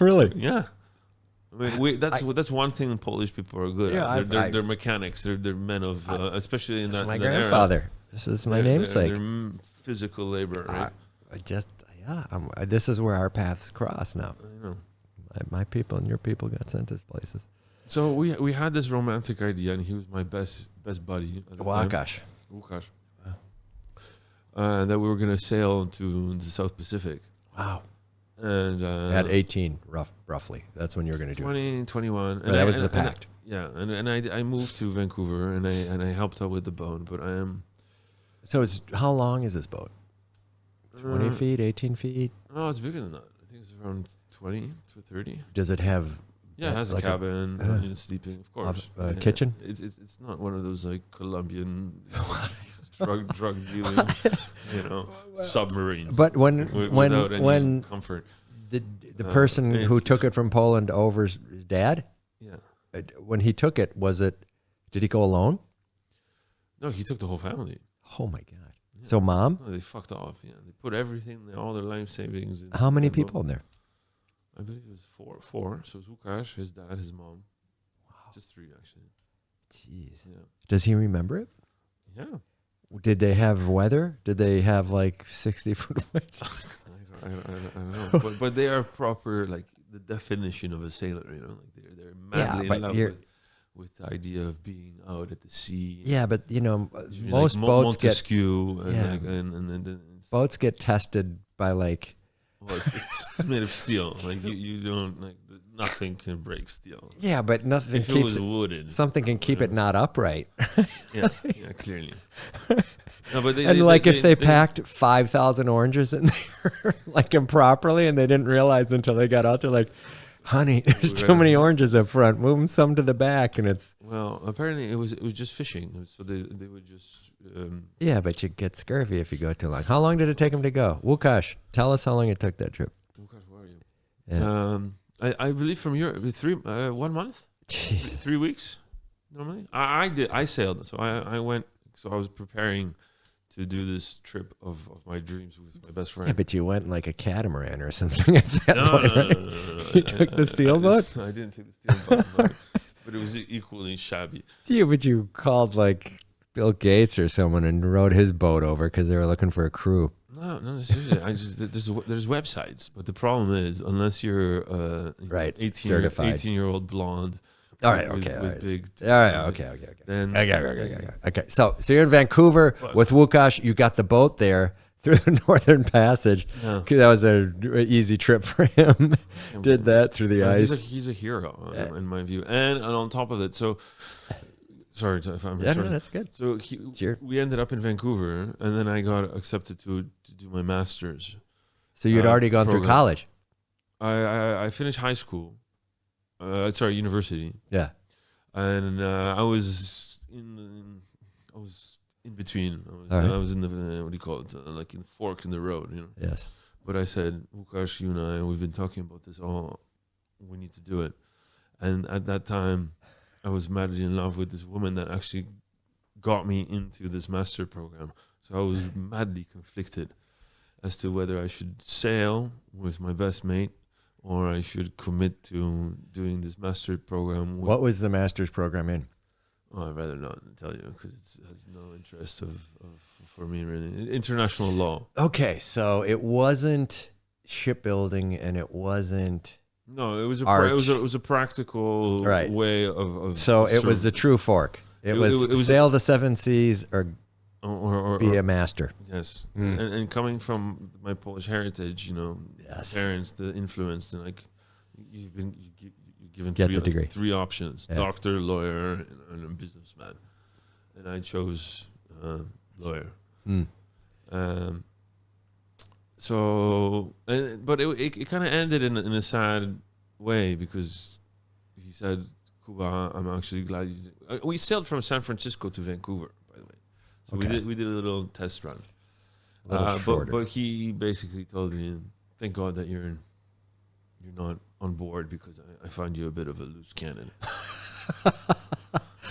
Really? Yeah. I mean, that's one thing Polish people are good at. They're mechanics. They're men of, especially in that. My in grandfather. Era. This is my namesake. They're physical labor, right? This is where our paths cross now. I know. My people and your people got sent to places. So we had this romantic idea, and he was my best buddy. Łukasz. That we were going to sail to the South Pacific. Wow. And at 18, roughly. That's when you're going to do 20, 21. And that was the pact. And I moved to Vancouver, and I helped out with the boat, but I am... So how long is this boat? 20 feet, 18 feet? Oh, it's bigger than that. I think it's around 20 to 30. Does it have... Yeah, it has a cabin, sleeping, of course. Kitchen? It's not one of those like Colombian drug dealing, submarines. But when comfort, the person who took it from Poland over's dad, when he took it, did he go alone? No, he took the whole family. Oh my God! Yeah. So mom? No, they fucked off. Yeah, they put everything, all their life savings. How many people in there? I believe it was four. So it was Łukasz, his dad, his mom. Wow. Just 3, actually. Jeez. Yeah. Does he remember it? Yeah. Did they have weather? Did they have like 60-foot winds? I don't know. but they are proper, like the definition of a sailor, Like they're madly in love with the idea of being out at the sea. Yeah, but most like boats Montesquieu and boats get tested by like... Well, it's made of steel. Like you don't like nothing can break steel. Yeah, but nothing if keeps it was wooden. Something can keep it not upright. yeah, clearly. No, but if they packed 5,000 oranges in there like improperly, and they didn't realize until they got out there, like, honey, there's too many oranges up front. Move them some to the back, and it's. Well, apparently it was just fishing, so they would just. Yeah, but you get scurvy if you go too long. How long did it take him to go? Łukasz, tell us how long it took that trip. Łukasz, where are you? Yeah. I believe from Europe, 1 month, 3 weeks normally. I sailed, so I went. So I was preparing to do this trip of my dreams with my best friend. Yeah, but you went like a catamaran or something at that point, right? No. You took the steel boat? I didn't take the steel boat, but it was equally shabby. Yeah, but you called like Bill Gates or someone and rode his boat over because they were looking for a crew. No, seriously. There's websites, but the problem is unless you're 18-year-old blonde. All right. Okay. Okay. So you're in Vancouver with Łukasz. You got the boat there through the Northern Passage. Yeah. That was an easy trip for him. Did that through the ice. He's a hero in my view. And on top of it, so sorry if I'm. Yeah, no, that's good. So we ended up in Vancouver, and then I got accepted to do my master's. So you'd already gone through college. I finished high school. University. Yeah, and I was in between. I was in the what do you call it? Like in the fork in the road, Yes. But I said, Łukasz, you and I, we've been talking about this. We need to do it. And at that time, I was madly in love with this woman that actually got me into this master program. So I was madly conflicted as to whether I should sail with my best mate, or I should commit to doing this master's program. What was the master's program in? Oh, I'd rather not tell you because it has no interest for me really. International law. Okay, so it wasn't shipbuilding, and it wasn't. No, it was art. It was a practical way of. So it was the true fork. It was sail the 7 seas or be a master. Yes, and coming from my Polish heritage, parents, the influence, and like you're given three options: doctor, lawyer, and a businessman. And I chose lawyer. But it kind of ended in a sad way because he said, "Kuba, I'm actually glad you did." We sailed from San Francisco to Vancouver, by the way. So we did a little test run. But he basically told me, "Thank God that you're not on board because I find you a bit of a loose cannon." I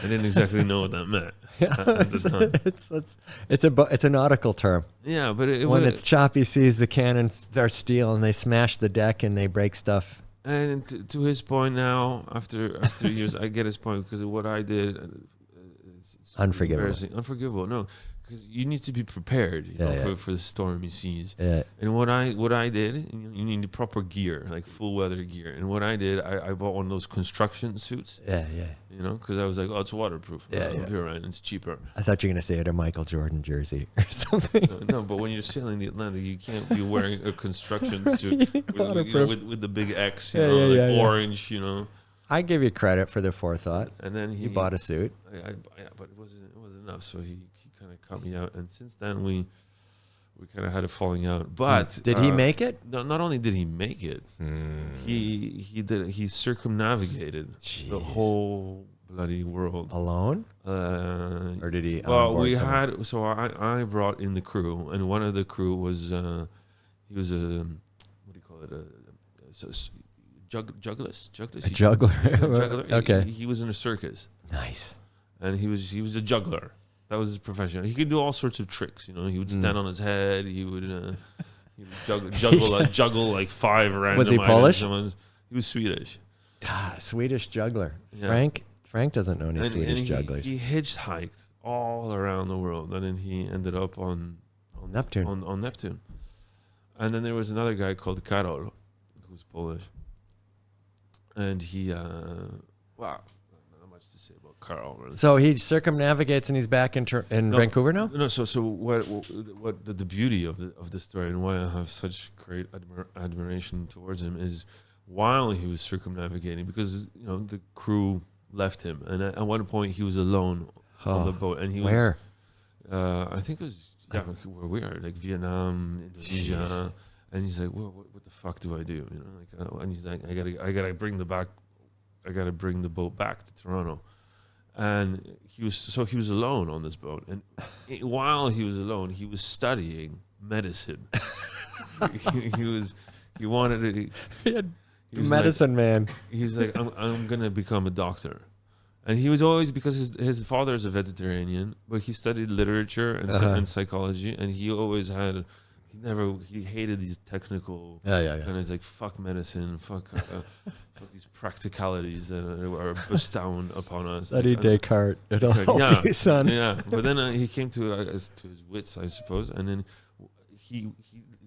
didn't exactly know what that meant at the time. It's a nautical term. Yeah, but when it's choppy seas, the cannons are steel and they smash the deck and they break stuff. And to his point now, after years, I get his point because what I did, it's unforgivable. No, because you need to be prepared, for the stormy seas. Yeah. And what I did, you need the proper gear, like full weather gear. And what I did, I bought one of those construction suits. Yeah. Because I was like, oh, it's waterproof. Yeah. Pure, and it's cheaper. I thought you were gonna say it a Michael Jordan jersey or something. No, but when you're sailing the Atlantic, you can't be wearing a construction suit with the big X, orange, I give you credit for the forethought. And then you bought a suit. But it wasn't enough. So he kind of cut me out, and since then we kind of had a falling out. But did he make it? No, not only did he make it, he circumnavigated the whole bloody world alone. Or did he? Well, I brought in the crew, and one of the crew was he was a what do you call it juggler. A juggler. Okay. He was in a circus. Nice. And he was a juggler. That was his profession. He could do all sorts of tricks. He would stand on his head. He would juggle like 5 random. Was he Polish? He was Swedish. Swedish juggler. Yeah. Frank doesn't know any Swedish jugglers. He hitchhiked all around the world, and then he ended up on Neptune. On Neptune. And then there was another guy called Karol, who's Polish. And he, not much to say about Karol. Really. So he circumnavigates and he's back in Vancouver now? No, so what the beauty of the story and why I have such great admiration towards him is while he was circumnavigating, because the crew left him, and at one point he was alone on the boat, and he where? I think it was where we are, like Vietnam, Indonesia. Jeez. And he's like, well, what the fuck do I do? And he's like, I gotta bring the boat back to Toronto. And he was alone on this boat. And while he was alone, he was studying medicine. he wanted to. He was medicine man. He's like, I'm gonna become a doctor. And he was always, because his father is a vegetarian, but he studied literature and psychology, and he always had. He hated these technical and it's like fuck medicine, fuck these practicalities that are bestowed upon us. Study Descartes, it'll help you, son. Yeah, but then he came to his wits, I suppose, and then he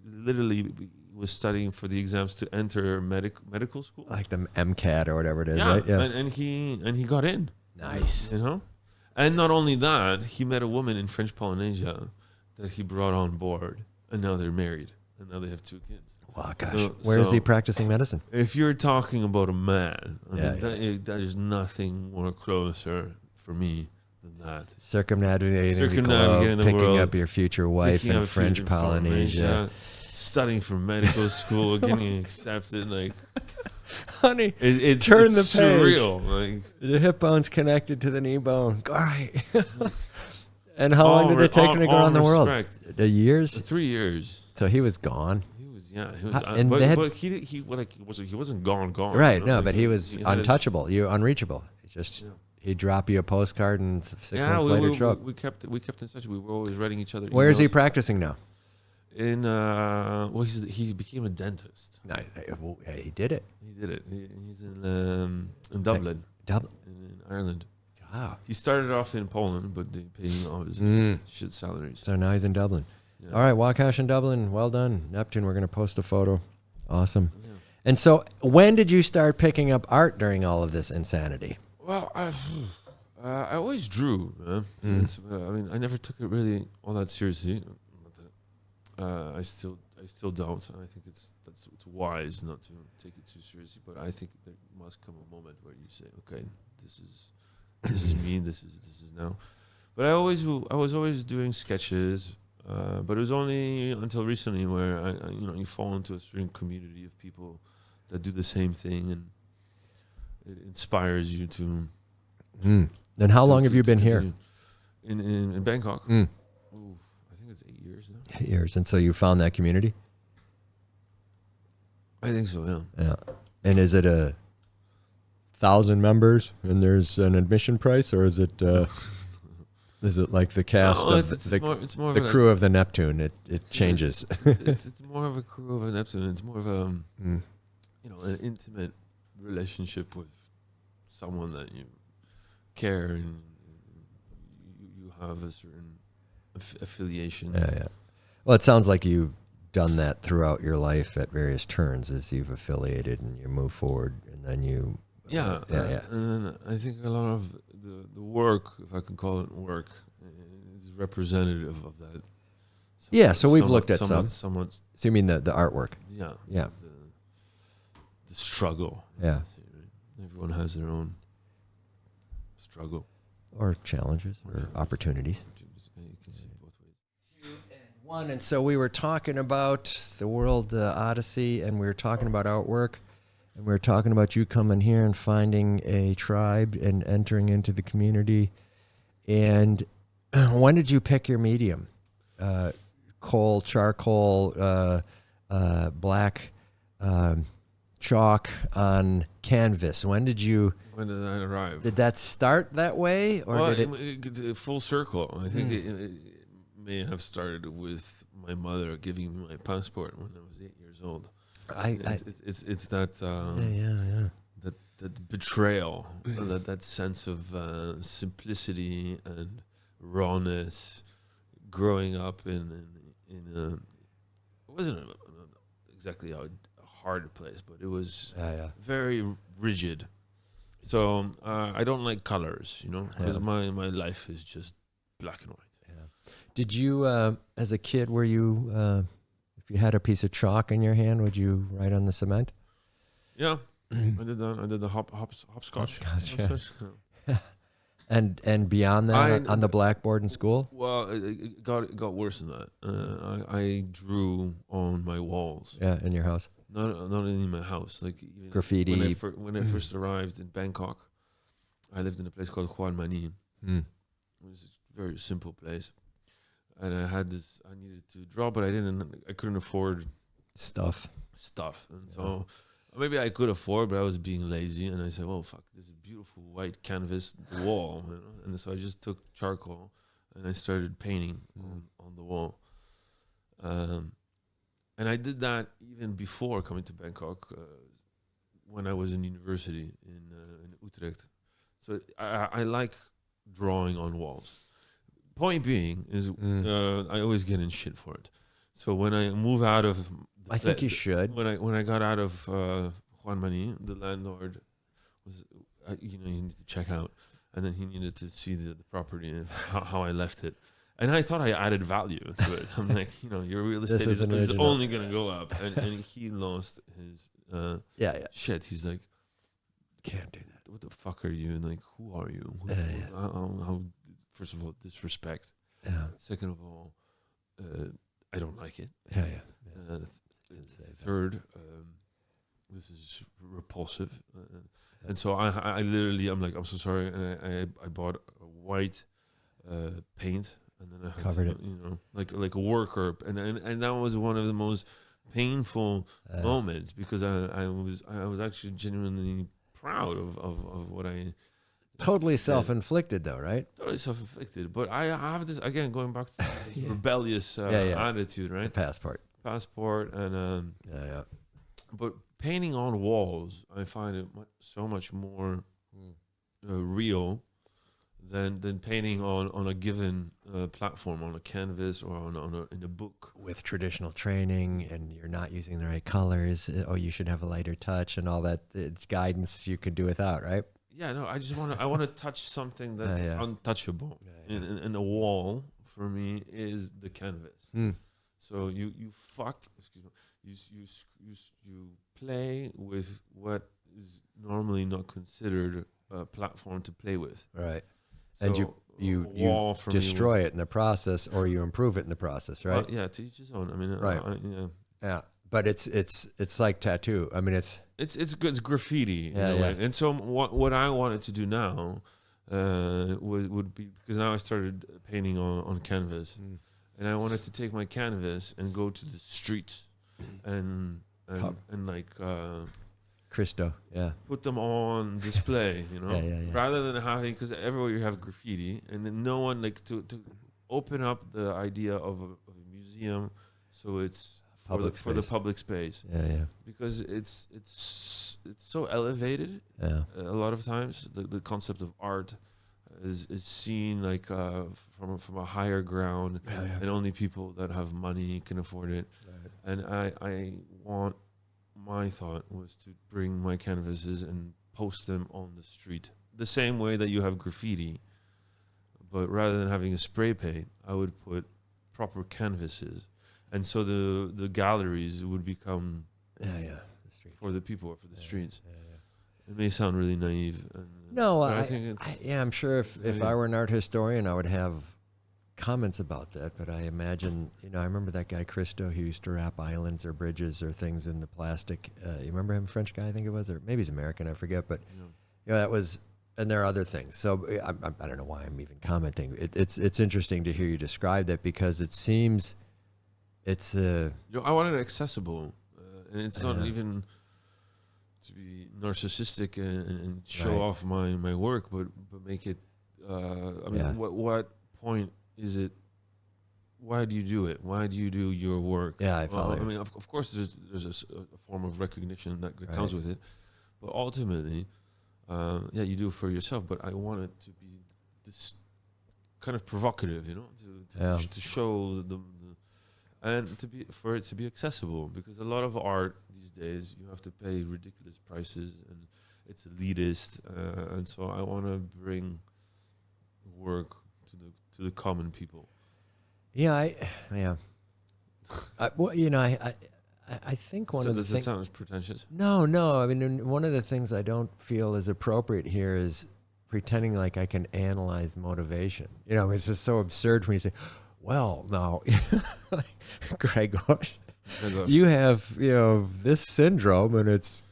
literally was studying for the exams to enter medical school, like the MCAT or whatever it is, right? Yeah, and he got in. Nice, And not only that, he met a woman in French Polynesia that he brought on board. And now they're married, and now they have 2 kids. Wow, gosh. Where is he practicing medicine? If you're talking about a man, that is nothing more closer for me than that. Circumnavigating the globe, picking up your future wife in French Polynesia. Studying for medical school, getting accepted. Like, honey, it's turn the surreal. Page. Like, the hip bone's connected to the knee bone. And how long did it take him to go around the world? The years? 3 years. So he was gone. He was. But he wasn't gone. Right. No, but he was untouchable. Unreachable. He'd drop you a postcard, and 6 months later, show up. We kept in touch. We were always writing each other. Where is he practicing now? He became a dentist. No, he did it. He's in Dublin. In Ireland. Wow. He started off in Poland, but they paid him all his shit salaries. So now he's in Dublin. Yeah. All right, Waakash in Dublin. Well done. Neptune, we're going to post a photo. Awesome. Yeah. And so when did you start picking up art during all of this insanity? Well, I always drew. I never took it really all that seriously. I still don't. I think it's wise not to take it too seriously, but I think there must come a moment where you say, okay, this is me. This is now. But I was always doing sketches. But it was only until recently where you fall into a certain community of people that do the same thing, and it inspires you to. Then how long have you been here? In Bangkok. I think it's 8 years now. 8 years, and so you found that community. I think so. Yeah. Yeah, and is it 1,000 members and there's an admission price, or is it? Is it like the cast of the crew of the Neptune? It changes. It's more of a crew of a Neptune. It's more of a an intimate relationship with someone that you care and you have a certain affiliation. Yeah. Well, it sounds like you've done that throughout your life at various turns as you've affiliated and you move forward, and then you. Yeah. And I think a lot of the work, if I can call it work, is representative of that. So we've looked at some. Somewhat. So you mean the artwork? Yeah. Yeah. The struggle. Yeah. Everyone has their own struggle. Or challenges or opportunities. You can see it both ways. One, and so we were talking about the world odyssey, and we were talking about artwork, and we were talking about you coming here and finding a tribe and entering into the community. And when did you pick your medium? Coal, charcoal, black chalk on canvas. When did that arrive? Did that start that way, or did it full circle? I think it may have started with my mother giving me my passport when I was 8 years old. It's that that betrayal, that sense of simplicity and rawness. Growing up in it wasn't exactly a hard place, but it was very rigid. So I don't like colors, because my life is just black and white. Yeah. Did you, as a kid, were you, if you had a piece of chalk in your hand, would you write on the cement? Yeah, I did that. I did the hopscotch. Hopscotch, yeah. And beyond that, on the blackboard in school? Well, it got worse than that. I drew on my walls. Yeah, in your house. Not in my house. Like even graffiti. When I first arrived in Bangkok, I lived in a place called Huan Mani. It was a very simple place, and I needed to draw, but I couldn't afford stuff, and so. Maybe I could afford, but I was being lazy, and I said, "Well, fuck, this is beautiful white canvas, the wall," and so I just took charcoal and I started painting on the wall. And I did that even before coming to Bangkok, when I was in university in Utrecht. So I like drawing on walls. Point being is, I always get in shit for it. So when I move out of I think you should. When I got out of Huan Mani, the landlord was, you need to check out, and then he needed to see the property and how I left it. And I thought I added value to it. I'm like, your real estate is only going to go up. And he lost his shit. He's like, can't do that. What the fuck are you? And like, who are you? How, first of all, disrespect. Yeah. Second of all, I don't like it. Yeah. Third, this is repulsive, and so I literally, I'm like, I'm so sorry, and I bought a white paint, and then I had covered it, like a worker, and that was one of the most painful moments, because I was actually genuinely proud of what I. Totally self-inflicted, though, right? Totally self-inflicted, but I have this again, going back to this rebellious attitude, right? The passport, and but painting on walls, I find it so much more real than painting on a given platform, on a canvas or in a book with traditional training, and you're not using the right colors. You should have a lighter touch and all that guidance you could do without, right? Yeah, no, I want to touch something that's untouchable. And a wall for me is the canvas. So you play with what is normally not considered a platform to play with. Right. So and you destroy it in the process, or you improve it in the process, right? To each his own. I mean, right. Yeah. But it's like tattoo. I mean, it's graffiti in a way. And so what I wanted to do now would be, because now I started painting on canvas, and I wanted to take my canvas and go to the streets and like Cristo, put them on display, rather than having, because everywhere you have graffiti, and then no one, like, to open up the idea of a museum, so it's for the public space. Yeah. Because it's so elevated. Yeah. A lot of times the concept of art is seen like from a higher ground, and only people that have money can afford it. Right. And my thought was to bring my canvases and post them on the street, the same way that you have graffiti, but rather than having a spray paint, I would put proper canvases, and so the galleries would become the streets. For the people or for the streets. It may sound really naive. No, I think I'm sure if I were an art historian, I would have comments about that. But I imagine, I remember that guy Christo, who used to wrap islands or bridges or things in the plastic. You remember him, French guy, I think it was, or maybe he's American, I forget. But that was, and there are other things. So I don't know why I'm even commenting. It's interesting to hear you describe that, because it seems it's I want it accessible, and it's not even to be narcissistic and show off my work, but make it. What point is it? Why do you do it? Why do you do your work? Yeah, I follow. I mean, of course, there's a form of recognition that comes with it, but ultimately, you do it for yourself. But I want it to be this kind of provocative, to show the and for it to be accessible, because a lot of art these days you have to pay ridiculous prices and it's elitist, and so I want to bring work to the common people. I think one of the things. Does that sound pretentious? No. I mean, one of the things I don't feel is appropriate here is pretending like I can analyze motivation. It's just so absurd when you say, well, now, Gregor, you have, this syndrome, and it's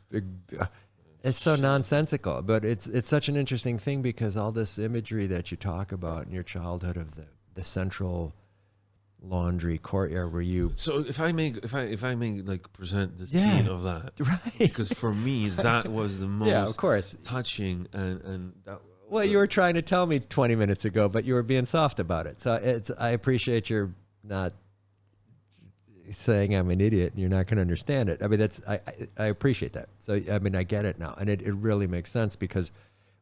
so nonsensical. But it's such an interesting thing, because all this imagery that you talk about in your childhood of the central laundry courtyard where you. So if I may like present the scene of that, right? Because for me that was the most of course touching and that. Well, you were trying to tell me 20 minutes ago, but you were being soft about it. So I appreciate you're not saying I'm an idiot and you're not going to understand it. I mean, I appreciate that. So, I mean, I get it now. And it really makes sense, because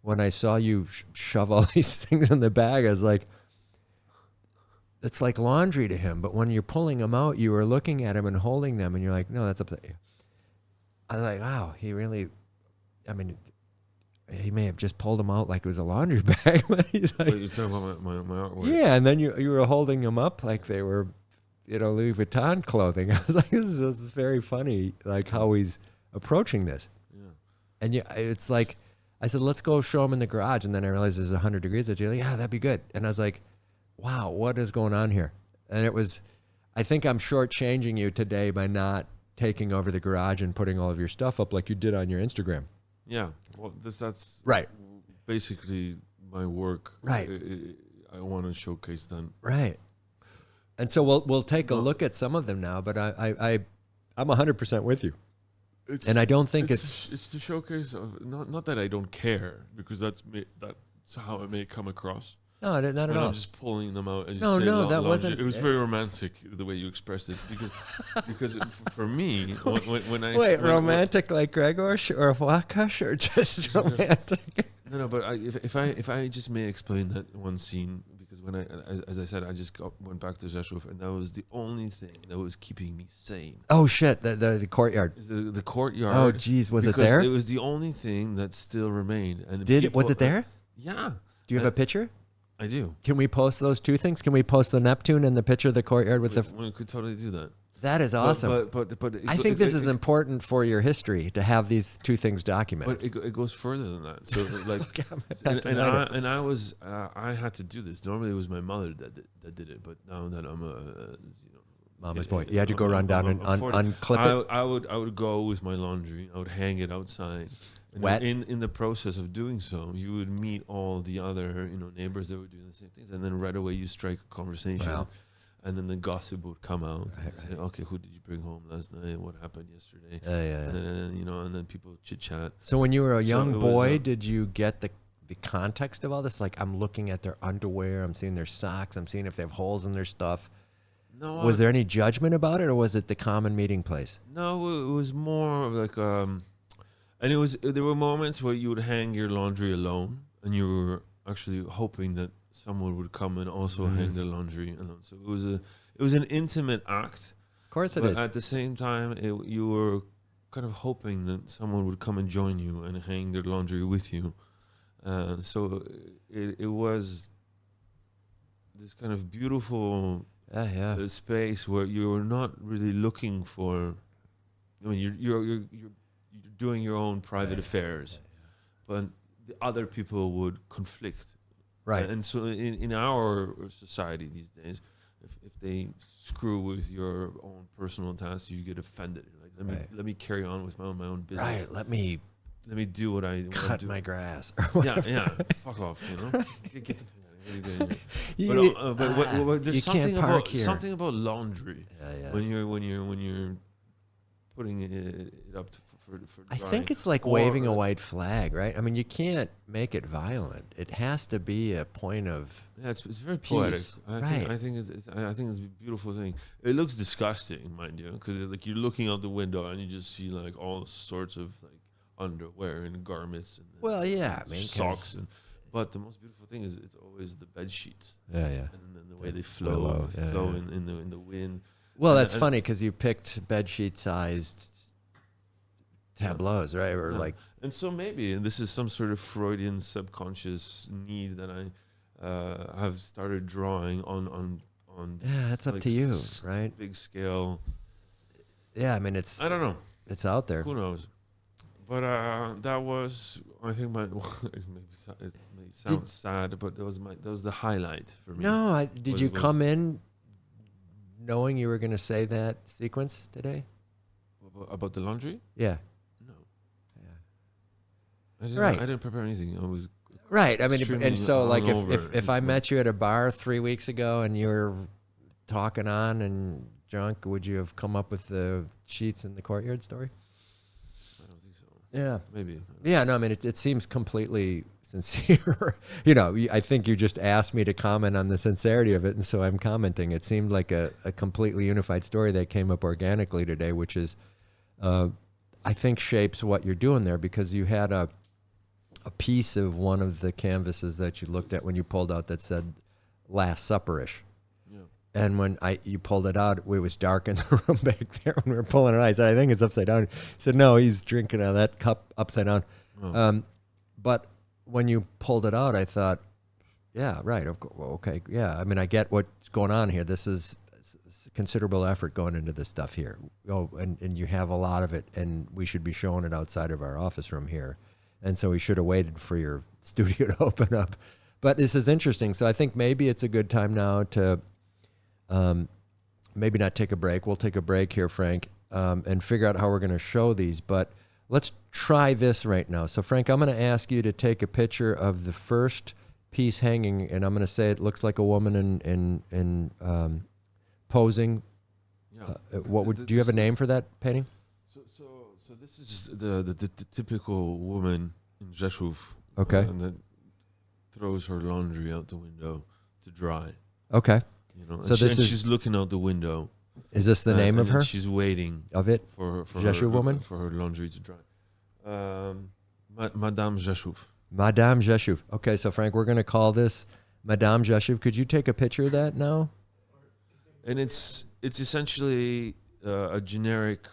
when I saw you shove all these things in the bag, I was like, it's like laundry to him. But when you're pulling them out, you were looking at him and holding them, and you're like, no, that's upset you. I was like, wow, he really, I mean, he may have just pulled them out like it was a laundry bag. But he's like, you're talking about my artwork. Yeah, and then you were holding them up like they were, Louis Vuitton clothing. I was like, this is very funny, like how he's approaching this. Yeah. And it's like, I said, let's go show him in the garage. And then I realized there's 100 degrees. You're like, yeah, that'd be good. And I was like, wow, what is going on here? And it was, I think I'm shortchanging you today by not taking over the garage and putting all of your stuff up like you did on your Instagram. Yeah, well, that's right. Basically my work. Right. I want to showcase them. Right. And so we'll take a look at some of them now, but I'm 100% with you. And I don't think it's the showcase of not that I don't care, because that's how it may come across. No, not at all. I'm just pulling them out. And that wasn't. It was very romantic the way you expressed it, because for me, when I romantic like Gregor or Wakash, or just romantic? No, but if I just may explain that one scene, because when as I said, I just went back to Rzeszow, and that was the only thing that was keeping me sane. Oh shit! The courtyard. The courtyard. Oh geez, was it there? It was the only thing that still remained. And was it there? Yeah. Do you have a picture? I do. Can we post those two things? Can we post the Neptune and the picture of the courtyard with We could totally do that. That is awesome. But I think this is important for your history to have these two things documented. But it goes further than that. So like, I had to do this. Normally it was my mother that did it, but now that I'm a mama's boy, you had to go run down and unclip it. I would go with my laundry. I would hang it outside. And wet. In the process of doing so, you would meet all the other neighbors that were doing the same things, and then right away you strike a conversation. Wow. And then the gossip would come out. Right. Say, okay, who did you bring home last night? What happened yesterday? And then people chit chat. So when you were a young boy, did you get the context of all this? Like, I'm looking at their underwear, I'm seeing their socks, I'm seeing if they have holes in their stuff. No. Was there any judgment about it, or was it the common meeting place? No, it was more like and there were moments where you would hang your laundry alone, and you were actually hoping that someone would come and also hang their laundry alone. So it was an intimate act. Of course it but is. At the same time, you were kind of hoping that someone would come and join you and hang their laundry with you. So it was this kind of beautiful space where you're not really looking for. I mean, you're doing your own private affairs, but the other people would conflict. Right. And so in our society these days, if they screw with your own personal tasks, you get offended. Like, let me carry on with my own business. Right. Let me do what I cut do. my grass. Yeah. Fuck off. Get the. But there's something about laundry. Yeah. When you're putting it up for I drying. think it's like waving a white flag, right? I mean, you can't make it violent. It has to be a point of it's very peace. poetic. Right. I think it's a beautiful thing. It looks disgusting, mind you, because like you're looking out the window and you just see like all sorts of like underwear and garments and socks but the most beautiful thing is it's always the bed sheets. Yeah. And then the way they flow in the wind. Well, that's funny because you picked bed sheet sized tableaus, right? Or like, and so maybe this is some sort of Freudian subconscious need that I have started drawing on. Yeah, that's up to you, right? Big scale. Yeah, I mean, I don't know. It's out there. Who knows? But that was, I think, it may sound sad, but that was the highlight for me. No, did you come in knowing you were going to say that sequence today? About the laundry? Yeah. No. Yeah. I didn't prepare anything. I was right. I mean, and so like if I met you at a bar 3 weeks ago and you were talking on and drunk, would you have come up with the sheets in the courtyard story? I don't think so. Yeah. Maybe. Yeah. No, I mean, it seems completely sincere. I think you just asked me to comment on the sincerity of it, and so I'm commenting. It seemed like a completely unified story that came up organically today, which is, I think, shapes what you're doing there, because you had a piece of one of the canvases that you looked at when you pulled out that said Last Supper-ish. Yeah. And when you pulled it out, it was dark in the room back there when we were pulling it out. I said, I think it's upside down. He said, no, he's drinking out of that cup upside down. Oh. But when you pulled it out, I thought, yeah, right. Okay. Yeah. I mean, I get what's going on here. This is considerable effort going into this stuff here. Oh, and you have a lot of it, and we should be showing it outside of our office room here. And so we should have waited for your studio to open up. But this is interesting. So I think maybe it's a good time now to maybe not take a break. We'll take a break here, Frank, and figure out how we're going to show these. But let's try this right now. So, Frank, I'm going to ask you to take a picture of the first piece hanging, and I'm going to say it looks like a woman in posing. Yeah. Do you have a name for that painting? So this is the typical woman in Rzeszow. Okay. That throws her laundry out the window to dry. Okay. So she's looking out the window. Is this the name of her? She's waiting of it for Rzeszow woman for her laundry to dry. Madame Rzeszow. Madame Rzeszow. Okay, so Frank, we're going to call this Madame Rzeszow. Could you take a picture of that now? And it's essentially a generic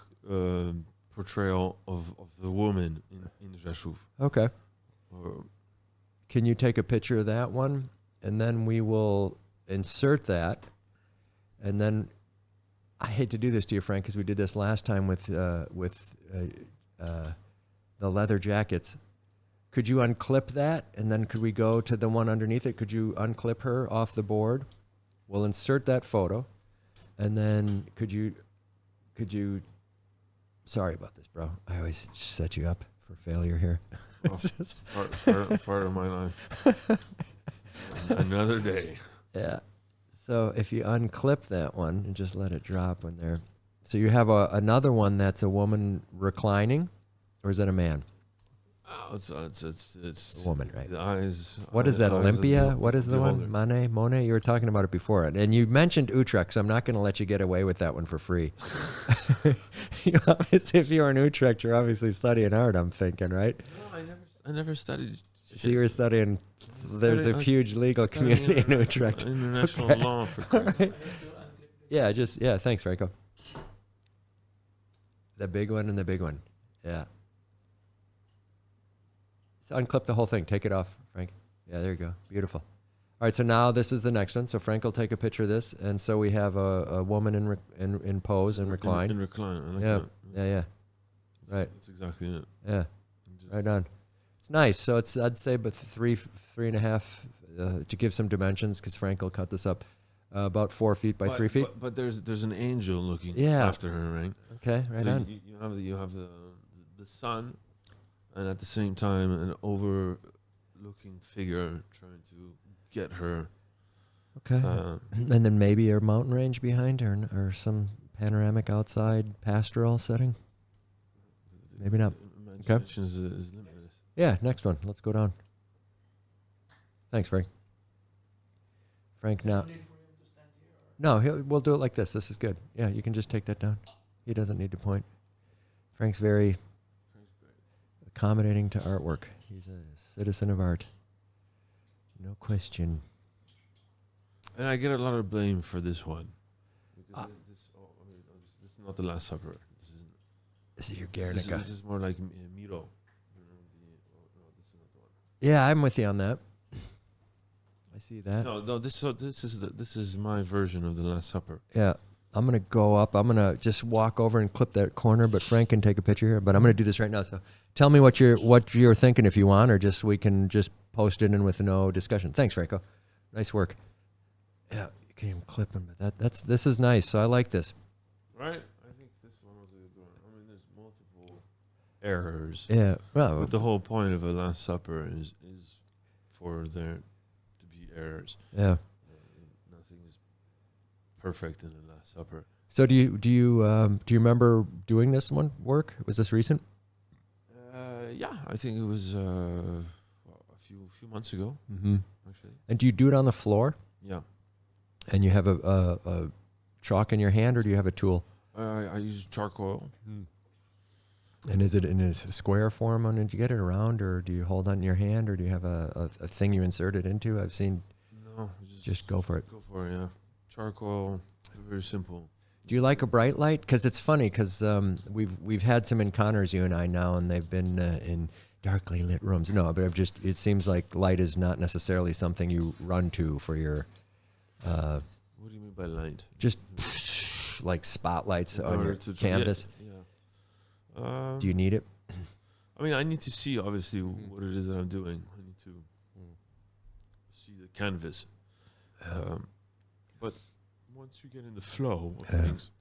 portrayal of the woman in Rzeszow. Okay. Can you take a picture of that one, and then we will insert that, and then I hate to do this to you, Frank, because we did this last time with the leather jackets. Could you unclip that, and then could we go to the one underneath it? Could you unclip her off the board? We'll insert that photo, and then could you? Sorry about this, bro. I always set you up for failure here. Well, part of my life. Another day. Yeah. So if you unclip that one and just let it drop in there. So you have another one that's a woman reclining, or is that a man? it's A woman, right? the eyes. What is that, Olympia? What is the one? Beholder. Monet? You were talking about it before. And you mentioned Utrecht, so I'm not going to let you get away with that one for free. If you're in Utrecht, you're obviously studying art, I'm thinking, right? No, I never studied. So you were studying, there's a huge legal community in Utrecht. International law, for Christ's sake. Yeah, thanks, Franco. The big one and the big one. Yeah. So unclip the whole thing. Take it off, Frank. Yeah, there you go. Beautiful. All right, so now this is the next one. So Frank will take a picture of this. And so we have a woman in pose and recline. In recline. I like Yeah, that. yeah. Right. That's exactly it. Yeah, right on. It's nice. So it's, I'd say, but three and a half, to give some dimensions, because Frank will cut this up, about 4 feet by 3 feet. But there's an angel looking Yeah. after her, right? Okay, right so on. You have the sun, and at the same time an overlooking figure trying to get her. Okay. And then maybe a mountain range behind her, or some panoramic outside pastoral setting. Maybe not. Imagination is limitless. Yeah, next one. Let's go down. Thanks, Frank. Frank, now. No, we'll do it like this. This is good. Yeah, you can just take that down. He doesn't need to point. Frank's very accommodating to artwork. He's a citizen of art. No question. And I get a lot of blame for this one. Because this is not the Last Supper. This is your Guernica. This is more like Miro. Yeah, I'm with you on that. I see that. No. This is my version of the Last Supper. Yeah, I'm gonna go up. I'm gonna just walk over and clip that corner. But Frank can take a picture here. But I'm gonna do this right now. So tell me what you're thinking if you want, or just we can just post it in with no discussion. Thanks, Franco. Nice work. Yeah, you can't even clip them, but this is nice. So I like this. Right. I think this one was a good one. I mean, there's multiple errors. Yeah. Well, But the whole point of a Last Supper is for there to be errors. Yeah. Nothing is perfect in the Last Supper. So do you remember doing this one work? Was this recent? Yeah, I think it was a few months ago. Mm-hmm. Actually. And do you do it on the floor? Yeah. And you have a chalk in your hand, or do you have a tool? I use charcoal. And is it in a square form? And did you get it around, or do you hold on in your hand, or do you have a thing you insert it into? I've seen. No, just go for it. Go for it. Yeah, charcoal. Very simple. Do you like a bright light? Because it's funny, because we've had some encounters, you and I, now, and they've been in darkly lit rooms. No, but it seems like light is not necessarily something you run to for your. What do you mean by light? Just like spotlights on your canvas. Yeah. Do you need it? I mean, I need to see, obviously, what it is that I'm doing. I need to see the canvas. But once you get in the flow of things,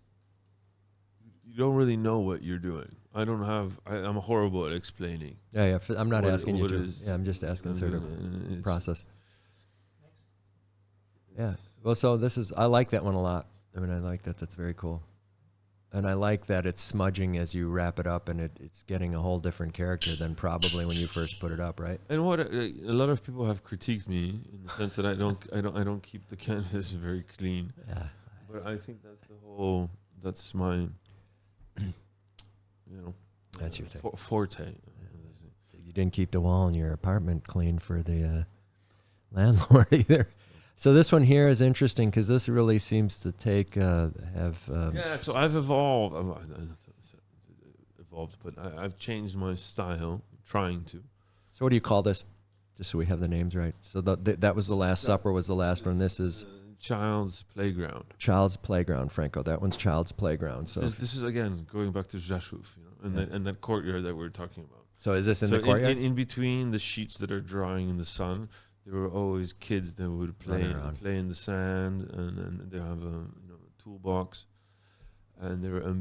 you don't really know what you're doing. I'm horrible at explaining. Yeah. I'm not asking you to. Is, yeah, I'm just asking sort of process. Yeah. Well, so I like that one a lot. I mean, I like that. That's very cool. And I like that it's smudging as you wrap it up, and it's getting a whole different character than probably when you first put it up, right? And what a lot of people have critiqued me in the sense that I don't keep the canvas very clean. Yeah. But I think that's my, that's your thing. Forte. Yeah. You didn't keep the wall in your apartment clean for the landlord either. So this one here is interesting because this really seems to so I've evolved, but I've changed my style, trying to. So what do you call this? Just so we have the names right. So that was the Last Supper was the last one. This is Child's Playground. Child's Playground, Franco. That one's Child's Playground. So this is again going back to Rzeszow, and that courtyard that we're talking about. So is this in the courtyard? In between the sheets that are drying in the sun, there were always kids that would play in the sand, and they have a toolbox, and they were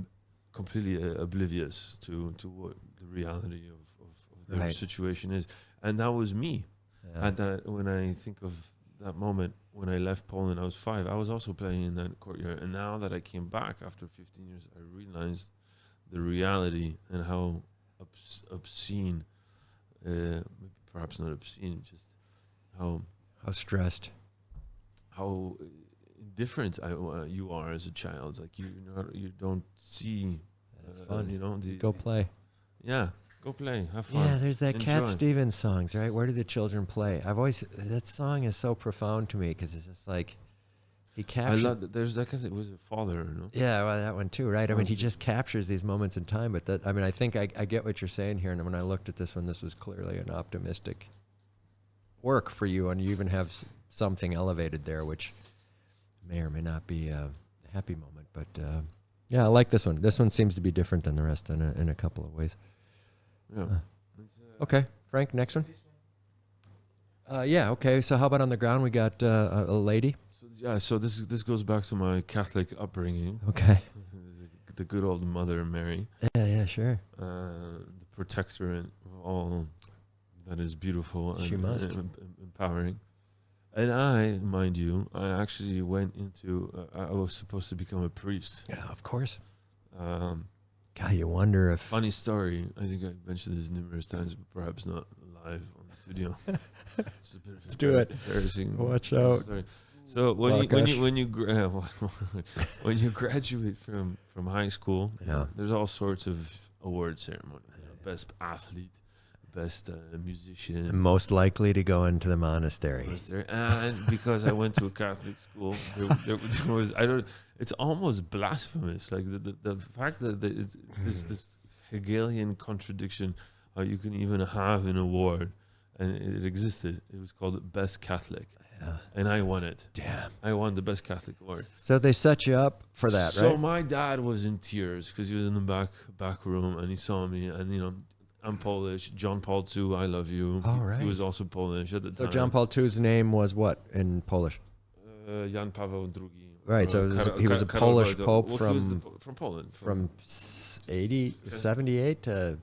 completely oblivious to what the reality of their situation is. And that was me. Yeah. When I think of that moment when I left Poland, I was 5. I was also playing in that courtyard, and now that I came back after 15 years, I realized the reality and how obscene perhaps not obscene, just how stressed. how different you are as a child. Like you don't see. That's fun. You know, Go play. Yeah, go play, have fun. Yeah, there's that Cat enjoy. Stevens songs, right? Where do the children play? That song is so profound to me because it's just like he captures. I love that. There's that because it was a father, you know. Yeah, well, that one too, right? I mean, he just captures these moments in time. But I think I get what you're saying here. And when I looked at this one, this was clearly an optimistic work for you, and you even have something elevated there, which may or may not be a happy moment. But yeah, I like this one. This one seems to be different than the rest in a couple of ways. Yeah. Okay, Frank, next one. Yeah, okay. So how about on the ground? We got a lady. So this goes back to my Catholic upbringing. Okay. The good old Mother Mary. Yeah, sure. The protectorate of all that is beautiful She must. and empowering. And I, mind you, I actually went into. I was supposed to become a priest. Yeah, of course. God, you wonder if. Funny story. I think I mentioned this numerous times, but perhaps not live on the studio. Let's do it. Embarrassing. Watch out. Story. So when you graduate from high school, there's all sorts of award ceremony. You know, best athlete, best musician, and most likely to go into the monastery. And because I went to a Catholic school, there was It's almost blasphemous. Like the fact that it's this Hegelian contradiction. How you can even have an award, and it existed. It was called Best Catholic. Yeah. And I won it. Damn. I won the Best Catholic Award. So they set you up for that, right? So my dad was in tears because he was in the back room and he saw me, and you know, I'm Polish. John Paul II, I love you. Oh, right. He was also Polish at the time. So John Paul II's name was what in Polish? Jan Paweł II. Right. So he was a Polish pope from Poland. From 78 to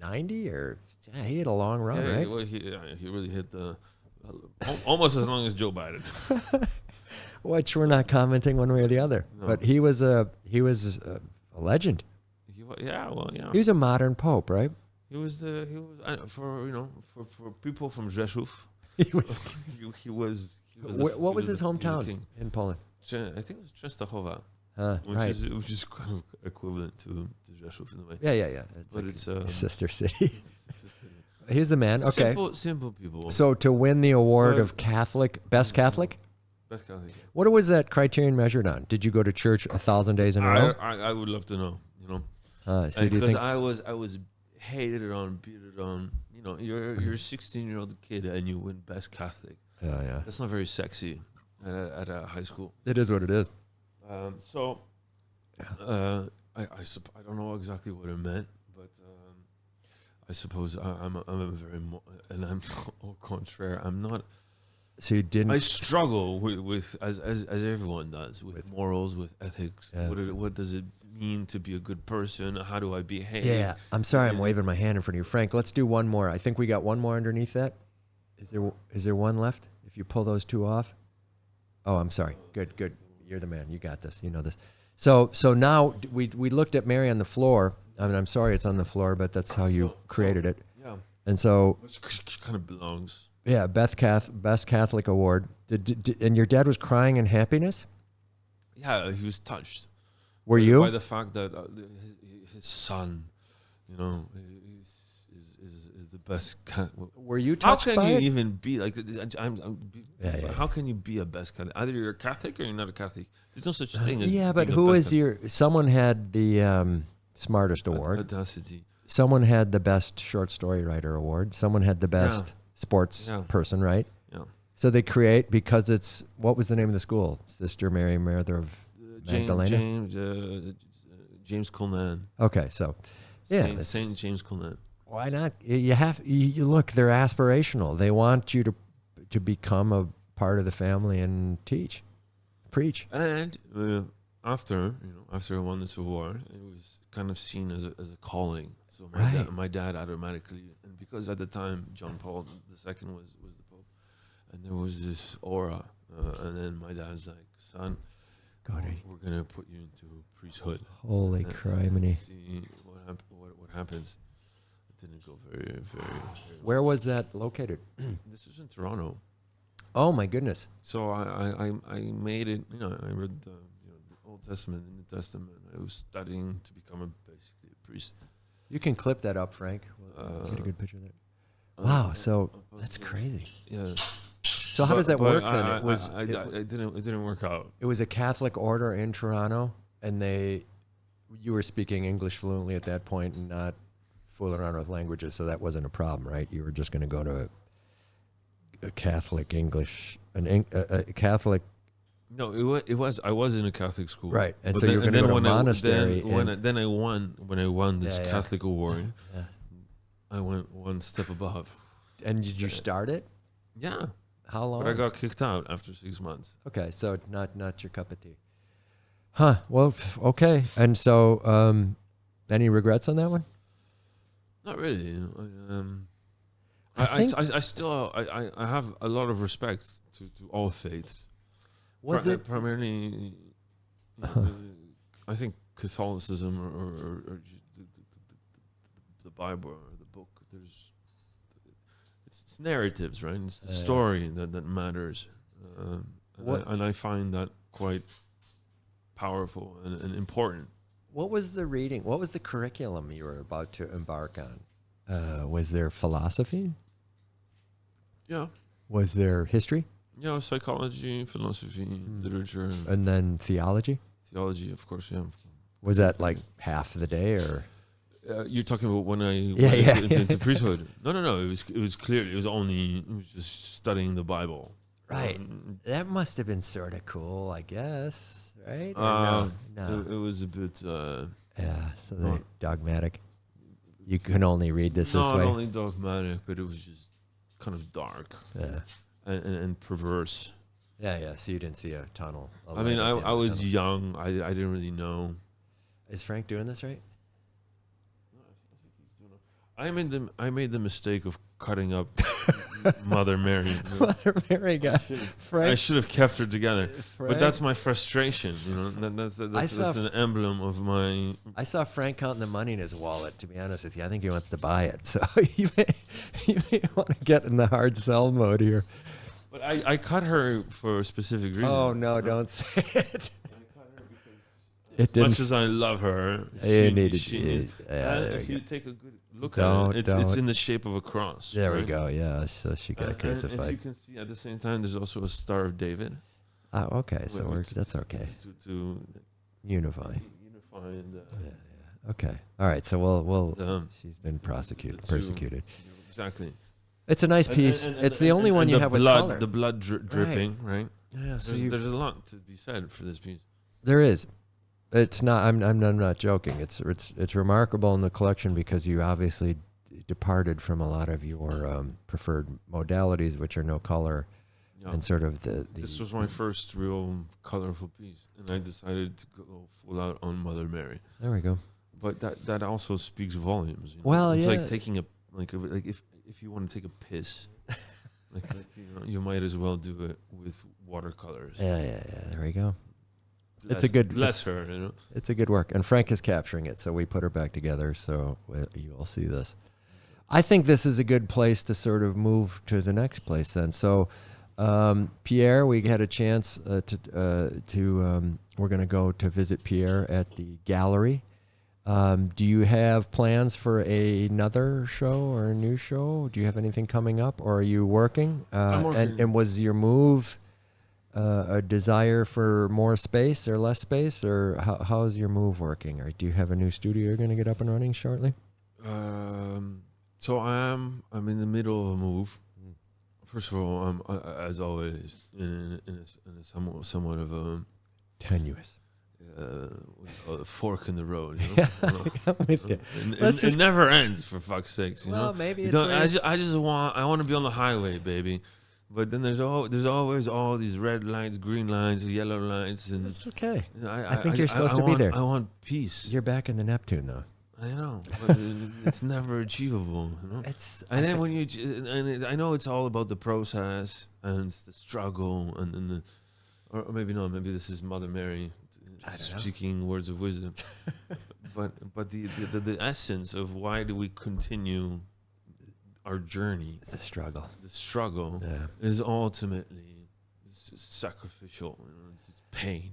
90, or yeah, he had a long run, right? Well, he really hit the almost as long as Joe Biden. Which we're not commenting one way or the other. No. But he was a legend. He was a modern pope, right? For people from Rzeszow. He was. What was his hometown in Poland? I think it was Częstochowa, which is kind of equivalent to Rzeszow in a way. Yeah. It's a sister city. He's the man. Okay. Simple people. So to win the award of Best Catholic? Best Catholic. Yeah. What was that criterion measured on? Did you go to church 1,000 days in a row? I would love to know. You know. So do you think I was hated on, beat it on. You know, you're a 16-year-old kid and you win Best Catholic. Yeah. That's not very sexy at a high school. It is what it is. I don't know exactly what it meant, but I suppose I'm au contraire. I'm not. So you didn't. I struggle with as everyone does with morals, with ethics. Yeah. What does it mean to be a good person? How do I behave? Yeah, I'm sorry, I'm waving my hand in front of you, Frank. Let's do one more. I think we got one more underneath that. Is there one left? If you pull those two off. Oh, I'm sorry. Good. You're the man. You got this. You know this. So now we looked at Mary on the floor. I mean, I'm sorry it's on the floor, but that's how you created it. Yeah. And so. Which kind of belongs. Yeah, Best Catholic Award. And your dad was crying in happiness? Yeah, he was touched. Were you? By the fact that his son, you know, is the best. Were you touched by it? How can you even be like? How can you be a best Catholic? Either you're a Catholic or you're not a Catholic. There's no such thing as. Yeah, but who is your? Someone had the smartest award. Audacity. Someone had the best short story writer award. Someone had the best sports person, right? Yeah. So they create because it's what was the name of the school? Sister Mary, Mother of Magdalena. James Colnan. Okay, so Saint James Colnan. Why not? You look. They're aspirational. They want you to become a part of the family and preach. And after I won this award, it was kind of seen as a calling. So my dad automatically, and because at the time John Paul II was the Pope, and there was this aura, and then my dad's like, son, we're gonna put you into priesthood. Holy criminy! See what happens. didn't go very. Where was that located? This was in Toronto. Oh my goodness! So I made it. You know, I read the Old Testament and New Testament. I was studying to become basically a priest. You can clip that up, Frank. Get a good picture of that. Wow, so that's crazy. Yeah. So how does that work then? It didn't work out. It was a Catholic order in Toronto, and you were speaking English fluently at that point and not fooling around with languages, so that wasn't a problem, right? You were just going to go to a Catholic English, a Catholic. No, it was. I was in a Catholic school, right? And so you're going to go to a monastery. Then I won this Catholic award. Yeah. I went one step above. And did you start it? Yeah. How long? But I got kicked out after 6 months. Okay, so not your cup of tea. Huh. Well, okay. And so, any regrets on that one? Not really. I still have a lot of respect to all faiths. Was it primarily? I think Catholicism or the Bible or the book. It's narratives, right? It's the story that matters, and I find that quite powerful and important. What was the reading? What was the curriculum you were about to embark on? Was there philosophy? Yeah. Was there history? Yeah, psychology, philosophy, literature. And then theology? Theology, of course, yeah. Was that like half the day or? You're talking about when I went into priesthood. No. It was clear. It was just studying the Bible. Right. That must have been sort of cool, I guess. Right? No. It was a bit. So they're dogmatic. You can only read this way. Not only dogmatic, but it was just kind of dark. Yeah. And perverse. Yeah. So you didn't see a tunnel. I mean, I was young. I didn't really know. Is Frank doing this right? I made the mistake of cutting up Mother Mary. Mother Mary got Frank. I should have kept her together, but that's my frustration. That's an emblem of my. I saw Frank counting the money in his wallet. To be honest with you, I think he wants to buy it. So you may want to get in the hard sell mode here. But I cut her for a specific reason. Oh no! Don't say it. As much as I love her, if you take a good look at it, it's in the shape of a cross. There we go. Yeah, so she got crucified. And you can see at the same time, there's also a Star of David. Oh, okay. So that's okay. To unify. And, okay. All right. So we'll. She's been persecuted. Exactly. It's a nice piece. It's the only one you have with color. The blood dripping, right? Yeah. So there's a lot to be said for this piece. There is. It's not. I'm not joking. It's remarkable in the collection because you obviously departed from a lot of your preferred modalities, which are no color, and sort of the. This was my first real colorful piece, and I decided to go full out on Mother Mary. There we go. But that also speaks volumes. Well, it's like taking if you want to take a piss, you might as well do it with watercolors. Yeah. There we go. Bless her, It's a good work, and Frank is capturing it, so we put her back together. So you will see this. I think this is a good place to sort of move to the next place. Then, so Pierre, we had a chance to. We're going to go to visit Pierre at the gallery. Do you have plans for another show or a new show? Do you have anything coming up, or are you working? I'm working. And was your move? A desire for more space or less space, or how is your move working? Or do you have a new studio you're going to get up and running shortly? So I'm in the middle of a move. First of all, I'm as always in a somewhat of a tenuous a fork in the road. I'm with you. It never ends, for fuck's sakes. Maybe it's. I want to be on the highway, baby. But then there's always all these red lines, green lines, yellow lines, and it's okay. I think you're supposed to be there. I want peace. You're back in the Neptune, though. I know, but it's never achievable. I know it's all about the process and the struggle and or maybe not. Maybe this is Mother Mary speaking words of wisdom. but the essence of why do we continue our journey? The struggle. The struggle is ultimately sacrificial. You know, it's pain.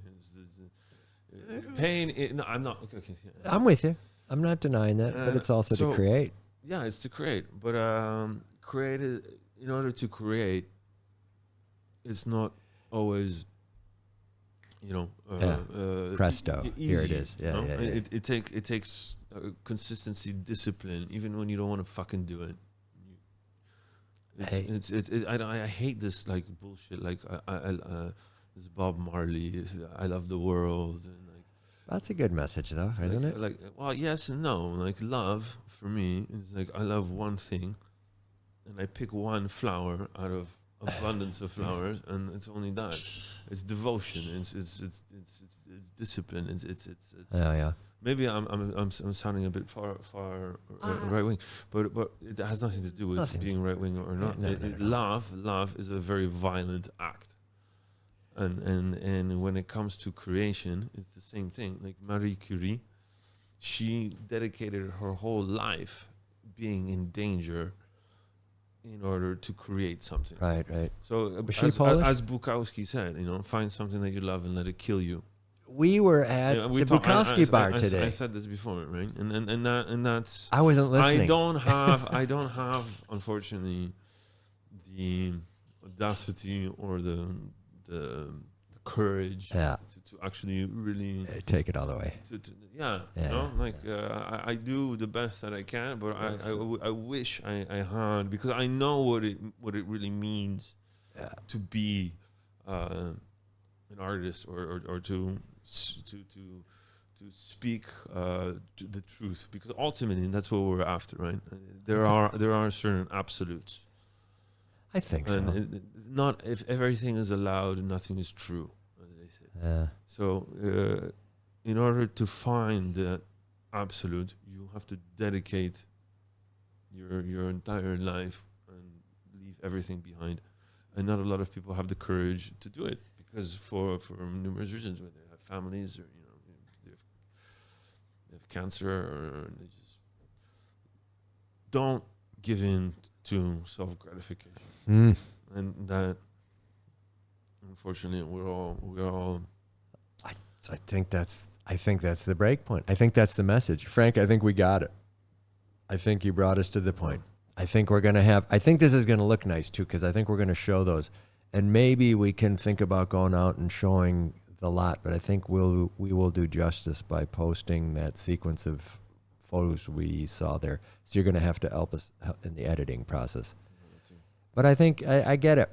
Pain. No, I'm not. Okay, yeah. I'm with you. I'm not denying that, but it's also to create. Yeah, it's to create. But in order to create, it's not always, presto. Easy, here it is. Yeah, you know? yeah. It takes consistency, discipline, even when you don't want to fucking do it. I hate this like bullshit. Like this Bob Marley. I love the world. And like that's a good message, though, isn't it? Like, well, yes and no. Like love for me is like I love one thing, and I pick one flower out of abundance of flowers, and it's only that. It's devotion. It's discipline. It's yeah. Maybe I'm sounding a bit far right wing, but it has nothing to do with being right wing or not. Love is a very violent act, and when it comes to creation, it's the same thing. Like Marie Curie, she dedicated her whole life being in danger in order to create something. Right. So as Bukowski said, find something that you love and let it kill you. We were at the Bukowski bar today. I said this before, right? And that's. I wasn't listening. I don't have, unfortunately, the audacity or the courage to actually really take it all the way. I do the best that I can, but I wish I had, because I know what it really means to be an artist or to speak the truth, because ultimately that's what we're after, right? There are certain absolutes. I think so. And not if everything is allowed, nothing is true, as they say. So in order to find that absolute, you have to dedicate your entire life and leave everything behind. And not a lot of people have the courage to do it, because for numerous reasons, whether they have families or they have cancer, or they just don't give in to self-gratification. And that, unfortunately, we're all. I think that's the break point. I think that's the message, Frank. I think we got it. I think you brought us to the point. I think we're gonna have. I think this is gonna look nice too, because I think we're gonna show those, and maybe we can think about going out and showing the lot. But I think we will do justice by posting that sequence of photos we saw there. So you're gonna have to help us in the editing process. But I think I get it.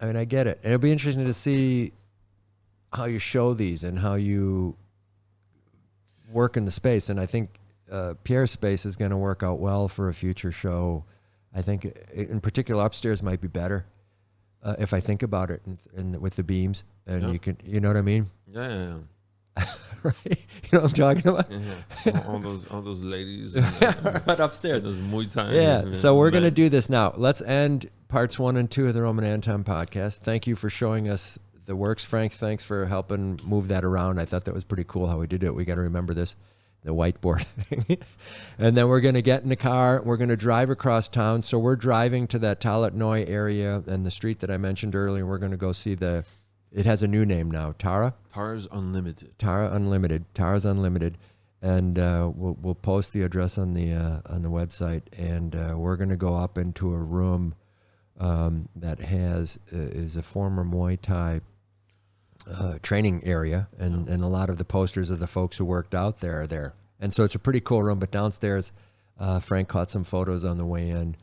I mean, I get it. It'll be interesting to see how you show these and how you work in the space. And I think Pierre's space is going to work out well for a future show. I think, in particular, upstairs might be better if I think about it, with the beams. And you know what I mean? Yeah. Right? You know what I'm talking about? Yeah. all those ladies. Right upstairs. Those Muay Thai. Yeah. So we're going to do this now. Let's end parts 1 and 2 of the Roman Anton podcast. Thank you for showing us the works, Frank. Thanks for helping move that around. I thought that was pretty cool how we did it. We got to remember this, the whiteboard thing. And then we're going to get in the car. We're going to drive across town. So we're driving to that Talat Noi area and the street that I mentioned earlier. We're going to go see it has a new name now, Tara's Unlimited. Tara's Unlimited. And we'll post the address on the website. And we're going to go up into a room that is a former Muay Thai training area, and a lot of the posters of the folks who worked out there are there. And so it's a pretty cool room. But downstairs, Frank caught some photos on the way in,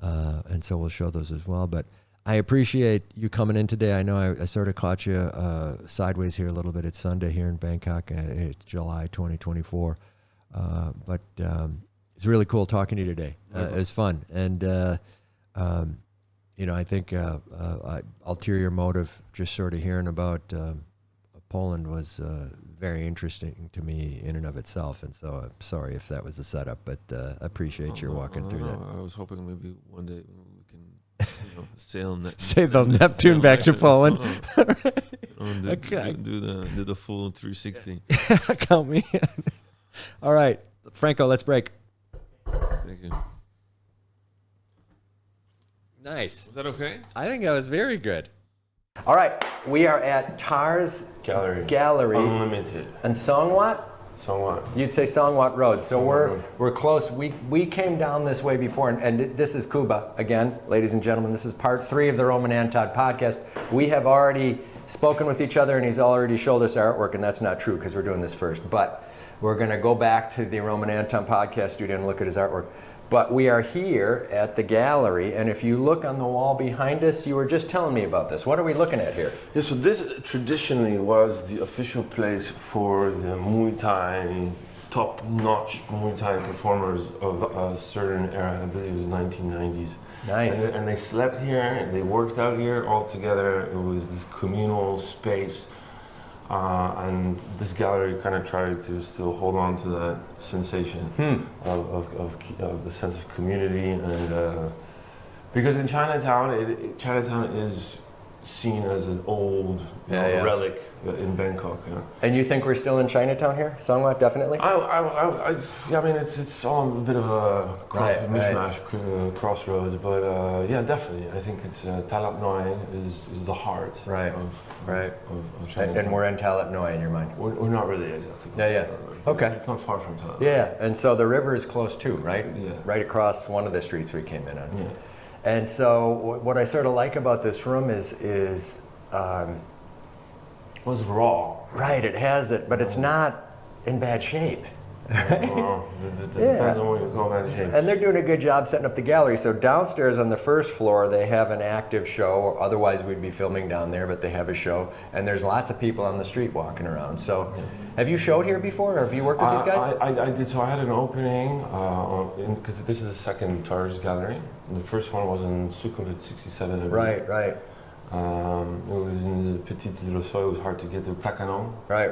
and so we'll show those as well. But I appreciate you coming in today. I know I sort of caught you sideways here a little bit. It's Sunday here in Bangkok. It's July 2024. But it's really cool talking to you today. It was fun. And, I think ulterior motive, just sort of hearing about Poland was very interesting to me in and of itself. And so I'm sorry if that was the setup, but I appreciate your walking through that. I was hoping maybe one day we can sail Save the Neptune back to Poland. And Okay. do the full 360. Count me in. All right, Franco, let's break. Thank you. Nice. Was that okay? I think that was very good. All right, we are at Tar's Gallery. Unlimited. And Song Wat? Song Wat. You'd say Song Wat Road. So we're close. We came down this way before, and this is Kuba again, ladies and gentlemen. This is part 3 of the Roman Anton Podcast. We have already spoken with each other, and he's already showed us our artwork, and that's not true because we're doing this first. But we're going to go back to the Roman Anton Podcast studio and look at his artwork. But we are here at the gallery, and if you look on the wall behind us, you were just telling me about this. What are we looking at here? Yeah, so this traditionally was the official place for the Muay Thai, top-notch Muay Thai performers of a certain era. I believe it was 1990s. Nice. And they slept here, they worked out here all together. It was this communal space. And this gallery kind of tried to still hold on to that sensation of the sense of community, and because in Chinatown, Chinatown is seen as an old relic in Bangkok. Yeah. And you think we're still in Chinatown here? Song Wat, definitely? I mean, it's all a bit of a mishmash, crossroads, but yeah, definitely. I think it's Talat Noi is the heart of Chinatown. And we're in Talat Noi in your mind? We're not really exactly. Yeah. Okay. It's not far from Talat. Yeah, and so the river is close too, right? Yeah. Right across one of the streets we came in on. Yeah. And so what I sort of like about this room is it was raw. Right, it has it, but it's not in bad shape. Well, depends on what you call bad shape. And they're doing a good job setting up the gallery. So downstairs on the first floor, they have an active show, or otherwise we'd be filming down there, but they have a show. And there's lots of people on the street walking around. So have you showed here before, or have you worked with these guys? I did. So I had an opening, because this is the second Tar's gallery. The first one was in Sukhumvit 67. I believe. Right. It was in the Petit Liloso. It was hard to get to Placanon. Right.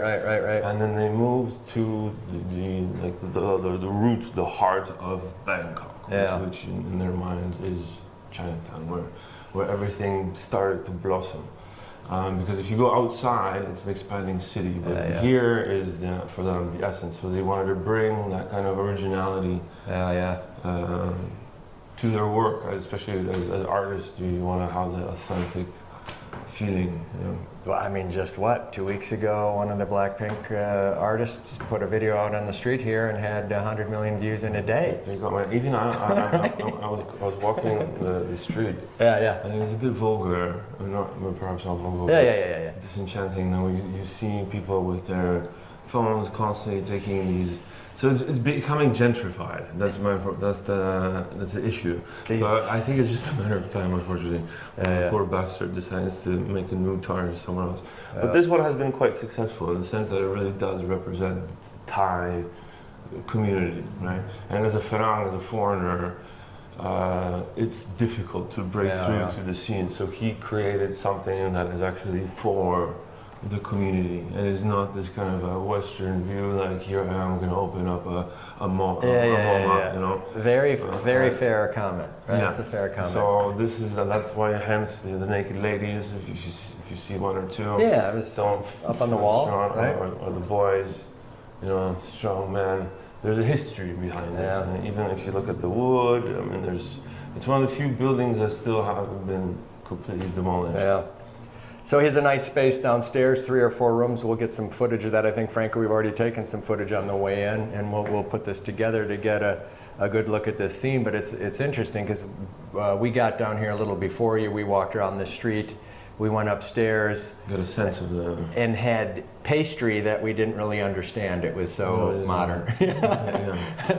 And then they moved to the roots, the heart of Bangkok, which in their minds is Chinatown, where everything started to blossom. Because if you go outside, it's an expanding city, but here is for them the essence. So they wanted to bring that kind of originality. To their work, especially as artists, you want to have that authentic feeling. Well, I mean, just 2 weeks ago, one of the Blackpink artists put a video out on the street here and had 100 million views in a day. Even I was walking the street. And it was a bit vulgar, perhaps not vulgar. Disenchanting. And you see people with their phones constantly taking these. So it's becoming gentrified. That's the issue. So I think it's just a matter of time, unfortunately. Poor bastard decides to make a new Tar somewhere else. But this one has been quite successful in the sense that it really does represent the Thai community, right? And as a Farang, as a foreigner, it's difficult to break through to the scene. So he created something that is actually for the community, and it's not this kind of a Western view, like here I am going to open up a mall, you know. Very fair comment, right? That's a fair comment. So that's why, hence the naked ladies, if you see one or two, it was don't up on the wall, right? or the boys, you know, strong men. There's a history behind this, and even if you look at the wood, I mean, it's one of the few buildings that still haven't been completely demolished. Yeah. So here's a nice space downstairs, 3 or 4 rooms. We'll get some footage of that. I think, Franco, we've already taken some footage on the way in, and we'll put this together to get a good look at this scene. But it's interesting because we got down here a little before you. We walked around the street. We went upstairs. Got a sense of the... And had pastry that we didn't really understand. It was so modern.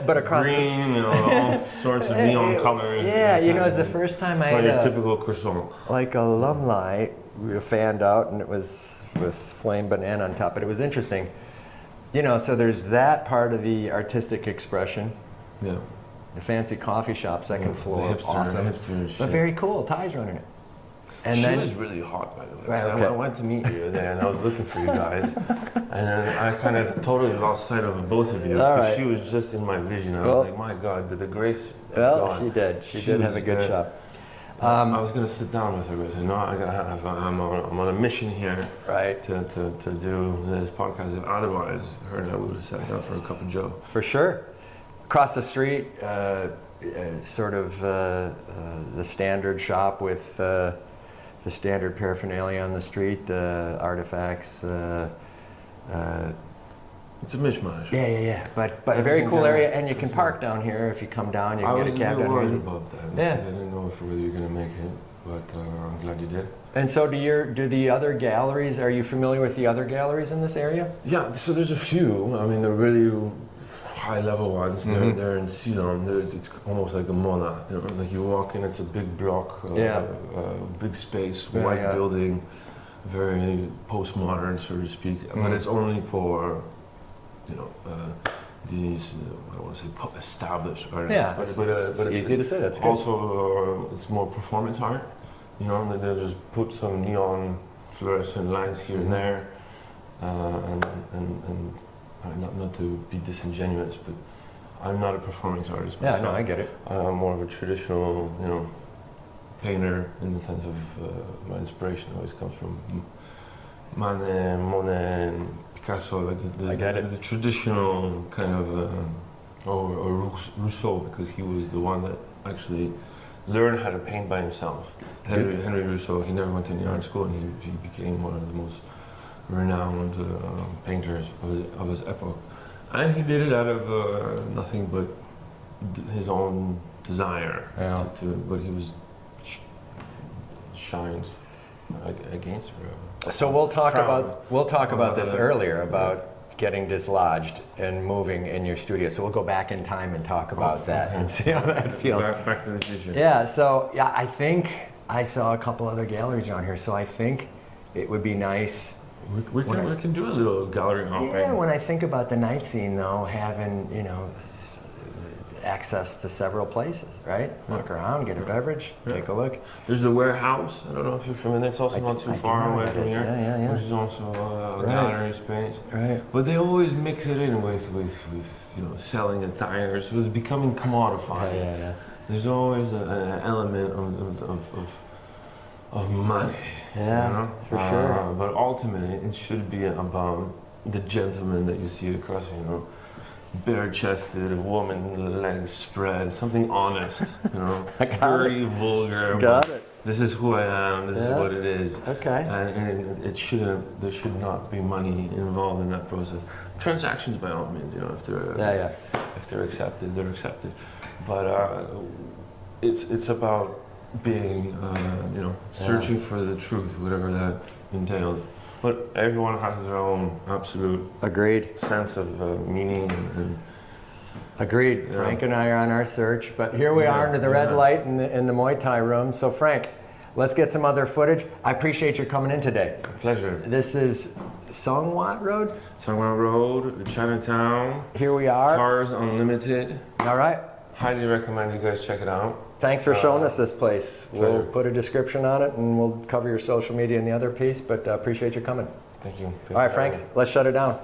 But across green, all sorts of neon colors. Yeah, it's the first time I had a typical croissant. Like a alumni. We were fanned out, and it was with flame banana on top. But it was interesting, so there's that part of the artistic expression. Yeah. The fancy coffee shop, second floor, the hipster, awesome, but very cool. Ty's running it. And she was really hot, by the way. I went to meet you there, and I was looking for you guys, and then I kind of totally lost sight of both of you because she was just in my vision. I was like, my God, did the grace? Well, she did. She did have a good shot. I was going to sit down with her, but I said, no, I'm on a mission here, right, to do this podcast. Otherwise, her and I would have sat down for a cup of joe. For sure. Across the street, sort of the standard shop with the standard paraphernalia on the street, artifacts. It's a mishmash. Yeah. But a very cool area, and you can park down here if you come down. You can get a cab down here. I was about that. Yeah. Because I didn't know whether you were going to make it, but I'm glad you did. And so, do the other galleries? Are you familiar with the other galleries in this area? Yeah. So there's a few. I mean, the really high-level ones. Mm-hmm. They're in Ceylon. It's almost like the Mona. You know, like you walk in, it's a big block, big space, white building, very postmodern, so to speak. Mm-hmm. But it's only for these, I don't want to say established artists. Yeah, but it's easy to say. That's good. Also, it's more performance art. You know, and they'll just put some neon fluorescent lines here and there, and not to be disingenuous, but I'm not a performance artist myself. Yeah, no, I get it. I'm more of a traditional, painter in the sense of my inspiration always comes from Manet, Monet, and Picasso, like the traditional kind of, or Rousseau, because he was the one that actually learned how to paint by himself. Henry Rousseau, he never went to any art school, and he became one of the most renowned painters of his epoch. And he did it out of nothing but his own desire. Yeah. But he was shined against her. So we'll talk about this earlier, about getting dislodged and moving in your studio. So we'll go back in time and talk about that and see how that feels. Back to the future. Yeah, so I think I saw a couple other galleries around here, so I think it would be nice. We can do a little gallery hopping. Yeah, when I think about the night scene though, having, access to several places, right? Walk around, get a beverage, take a look. There's the warehouse. I don't know if you're familiar. It's also not too far away from here. Yeah. Which is also a gallery space. Right. But they always mix it in with selling attire, so it's becoming commodified. Yeah. There's always an element of money. Yeah, for sure. But ultimately, it should be about the gentleman that you see across, bare-chested, a woman, legs spread, something honest, very vulgar. Got it. This is who I am. This is what it is. Okay. And there should not be money involved in that process. Transactions, by all means, if they're accepted, they're accepted. But it's about being, searching for the truth, whatever that entails. But everyone has their own absolute sense of meaning. Agreed. Yeah. Frank and I are on our search, but here we are under the red light in the Muay Thai room. So Frank, let's get some other footage. I appreciate you coming in today. A pleasure. This is Song Wat Road? Song Wat Road, Chinatown. Here we are. Cars Unlimited. All right. Highly recommend you guys check it out. Thanks for showing us this place. Pleasure. We'll put a description on it and we'll cover your social media in the other piece, but appreciate you coming. Thank you. All right, Frank, let's shut it down.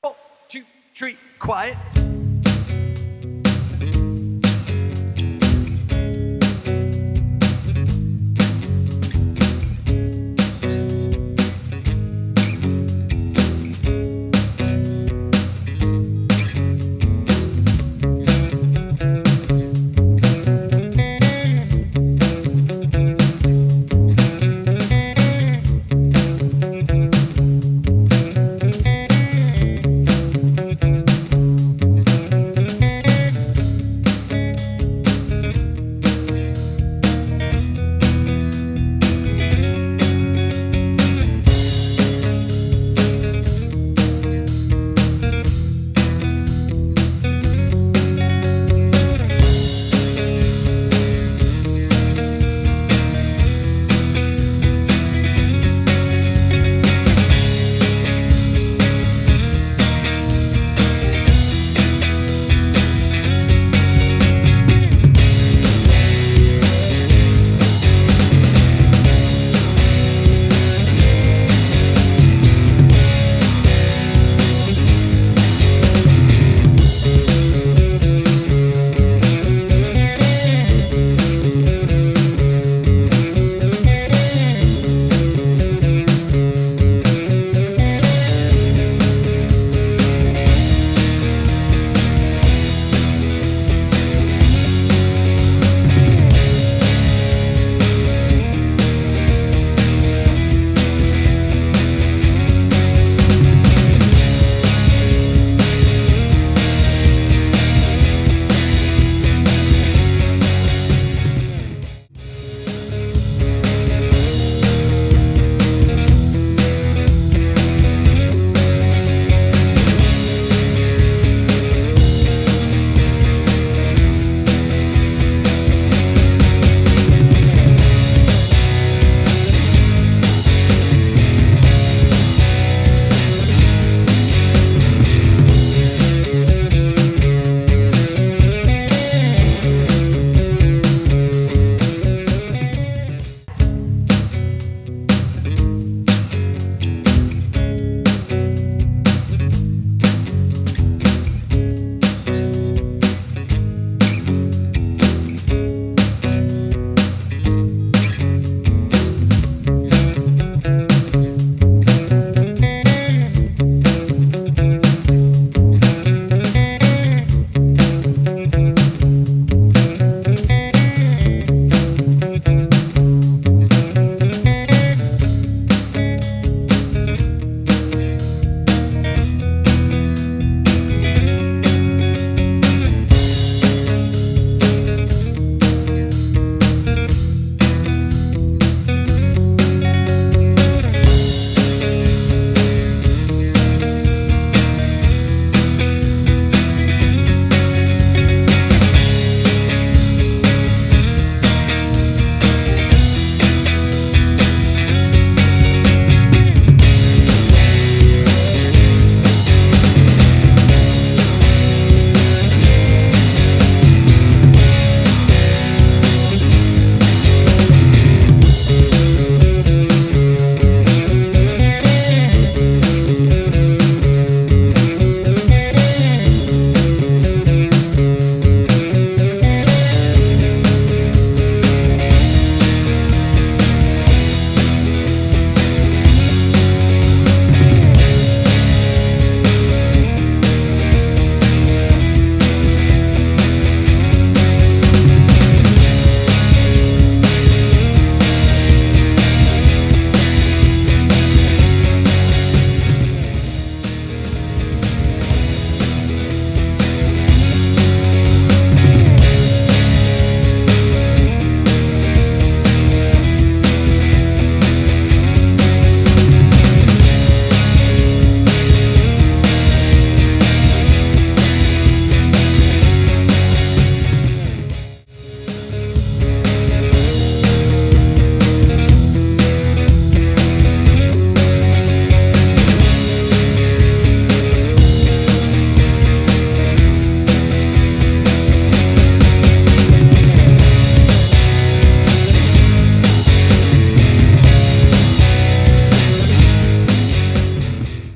1, 2, 3, quiet.